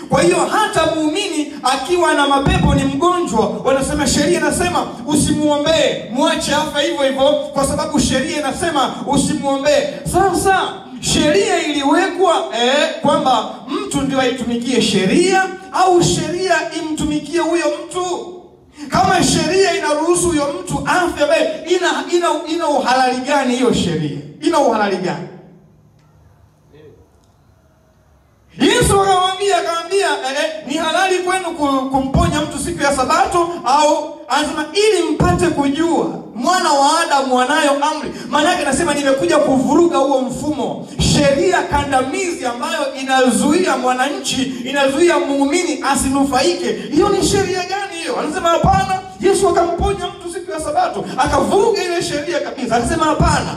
Kwa hiyo hata muumini akiwa na mapepo, ni mgonjwa, wanasema sheria inasema usimuombee, muache afa hivyo hivyo, kwa sababu sheria inasema usimuombee. Sasa sheria iliwekwa kwamba mtu ndio aitumikie sheria au sheria imtumikie huyo mtu. Kama sheria inaruhusu huyo mtu afya, ina uhalali gani hiyo sheria? Ina uhalali gani? Yesu akamwambia ni halali kwenu kumponya mtu siku ya Sabato? Au anasema ili mpate kujua mwana wa Adamu anayo amri. Maana yake anasema nimekuja kuvuruga huo mfumo. Sheria kandamizi ambayo inazuia mwananchi, inazuia muumini asinufaike. Hiyo ni sheria gani hiyo? Anasema hapana. Yesu akamponya mtu siku ya Sabato, akavuruga ile sheria kabisa. Anasema hapana.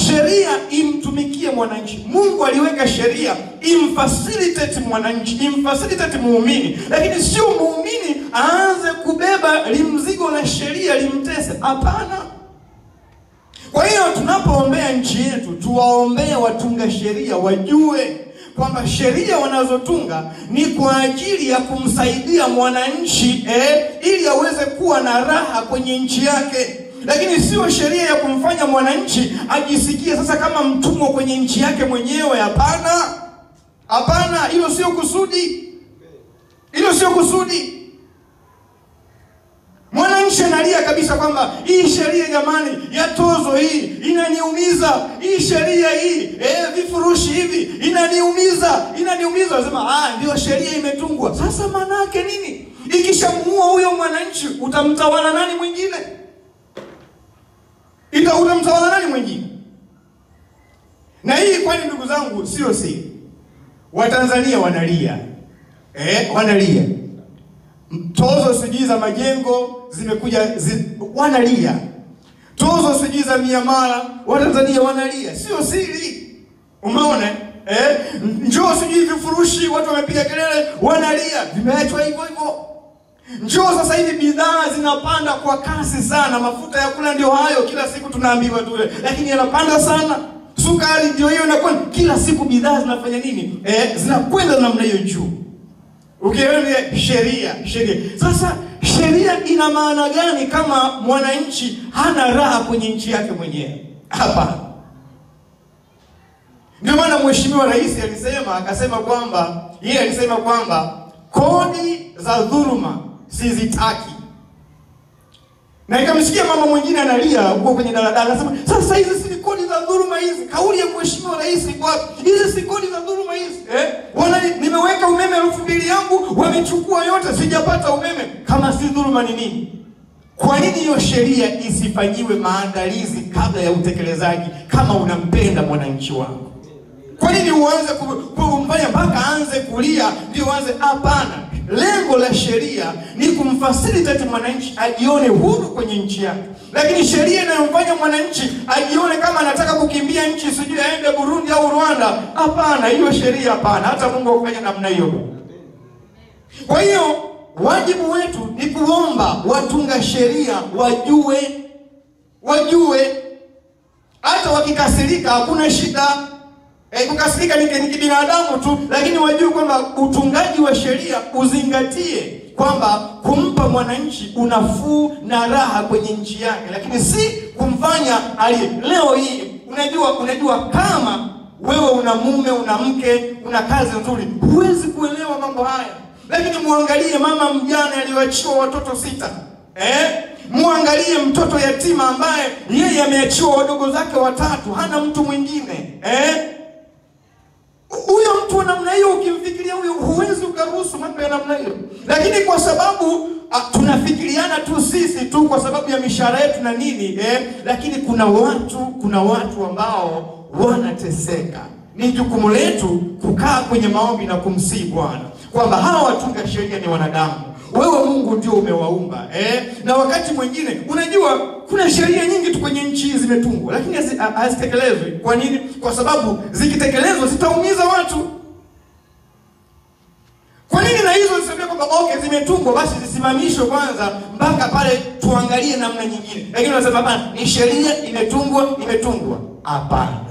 sheria imtumikie mwananchi. Mungu aliweka sheria imfacilitate mwananchi, imfacilitate muumini, lakini sio muumini aanze kubeba limzigo la sheria limtese. Hapana. Kwa hiyo tunapoombea nchi yetu, tuwaombee watunga sheria wajue kwamba sheria wanazotunga ni kwa ajili ya kumsaidia mwananchi ili aweze kuwa na raha kwenye nchi yake, lakini sio sheria ya kumfanya mwananchi ajisikie sasa kama mtumwa kwenye nchi yake mwenyewe. Hapana. Hapana, hilo sio kusudi. Hilo sio kusudi. Mwananchi analia kabisa kwamba hii sheria jamani ya tozo hii inaniumiza. Hii sheria hii vifurushi hivi inaniumiza. Anasema ndio sheria imetungwa. Sasa maana yake nini? Ikishamuua huyo mwananchi utamtawala nani mwingine? Utamtawala nani mwingine? Na hii kwani ndugu zangu sio siri. Watanzania wanalia. Wanalia. Tozo sijui za majengo zimekuja wanalia. Tozo sijui za miamala Watanzania wanalia. Sio siri. Umeona? Njoo sijui vifurushi watu wamepiga kelele wanalia. Vimeachwa hivyo hivyo. Njoo sasa hivi bidhaa zinapanda kwa kasi sana. Mafuta ya kula ndio hayo kila siku tunaambiwa tu, lakini yanapanda sana. Sukari ndio hiyo inakwenda kila siku, bidhaa zinafanya nini? Zinakwenda namna hiyo juu. Ukiona sheria. Sasa sheria ina maana gani kama mwananchi hana raha kwenye nchi yake mwenyewe? Hapana. Ndio maana Mheshimiwa Rais akasema kwamba kodi za dhuluma sizitaki. Na nikamsikia mama mwingine analia huko kwenye daladala, anasema sasa hizi si kodi za dhuluma hizi. Kauli ya Mheshimiwa Rais ni kwa hizi si kodi za dhuluma hizi. Nimeweka umeme 2000 yangu wamechukua yote, sijapata umeme. Kama si dhuluma ni nini? Kwa nini hiyo sheria isifanyiwe maandalizi kabla ya utekelezaji kama unampenda mwananchi wako? Kwa nini uanze kumfanya mpaka aanze kulia ndio uanze? Hapana. Lengo la sheria ni kumfacilitate mwananchi ajione huru kwenye nchi yake. Lakini sheria inayomfanya mwananchi ajione kama anataka kukimbia nchi sijui aende Burundi au Rwanda, hapana, hiyo sheria hapana. Hata Mungu hakufanya namna hiyo. Kwa hiyo wajibu wetu ni kuomba watunga sheria wajue hata wakikasirika hakuna shida. Kukasirika ni kibinadamu tu, lakini wajue kwamba utungaji wa sheria uzingatie kwamba kumpa mwananchi unafuu na raha kwenye nchi yake, lakini si kumfanya leo hii. Unajua kama wewe una mume, una mke, una kazi nzuri, huwezi kuelewa mambo haya. Lakini muangalie mama mjane aliyoachiwa watoto 6. Muangalie mtoto yatima ambaye yeye ameachiwa wadogo zake 3, hana mtu mwingine. Huyo mtu namna hiyo ukimfikiria huyo huwezi ukaruhusu mambo ya namna hiyo. Lakini kwa sababu tunafikiriana tu sisi tu kwa sababu ya mishahara yetu na nini, lakini kuna watu ambao wanateseka. Ni jukumu letu kukaa kwenye maombi na kumsihi Bwana kwamba hawa watunga sheria ni wanadamu. Wewe Mungu ndio umewaumba. Na wakati mwingine unajua kuna sheria nyingi tu kwenye nchi zimetungwa lakini hazitekelezwi. Kwa nini? Kwa sababu zikitekelezwa zitaumiza watu. Kwa nini na hizo zisemwe kwamba zimetungwa basi zisimamishwe kwanza mpaka pale tuangalie namna nyingine? Lakini unasema hapana, ni sheria imetungwa. Hapana.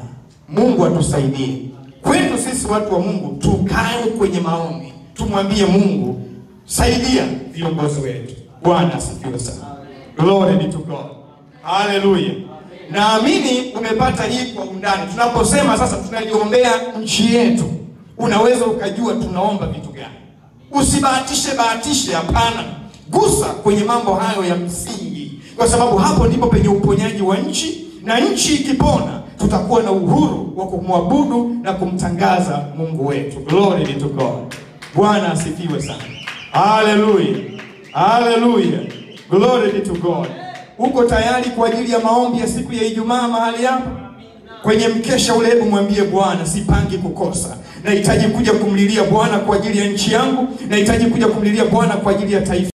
Mungu atusaidie. Kwetu sisi watu wa Mungu tukae kwenye maombi. Tumwambie Mungu, saidia viongozi wetu. Bwana asifiwe sana. Glory be to God. Hallelujah. Naamini umepata hii kwa undani. Tunaposema sasa tunaliombea nchi yetu, unaweza ukajua tunaomba vitu gani. Usibahatishe, hapana. Gusa kwenye mambo hayo ya msingi, kwa sababu hapo ndipo penye uponyaji wa nchi, na nchi ikipona tutakuwa na uhuru wa kumwabudu na kumtangaza Mungu wetu. Glory be to God. Bwana asifiwe sana. Hallelujah. Hallelujah. Glory be to God. Uko tayari kwa ajili ya maombi ya siku ya Ijumaa mahali hapa? Kwenye mkesha ule, hebu mwambie Bwana, sipangi kukosa. Nahitaji kuja kumlilia Bwana kwa ajili ya nchi yangu. Nahitaji kuja kumlilia Bwana kwa ajili ya taifa.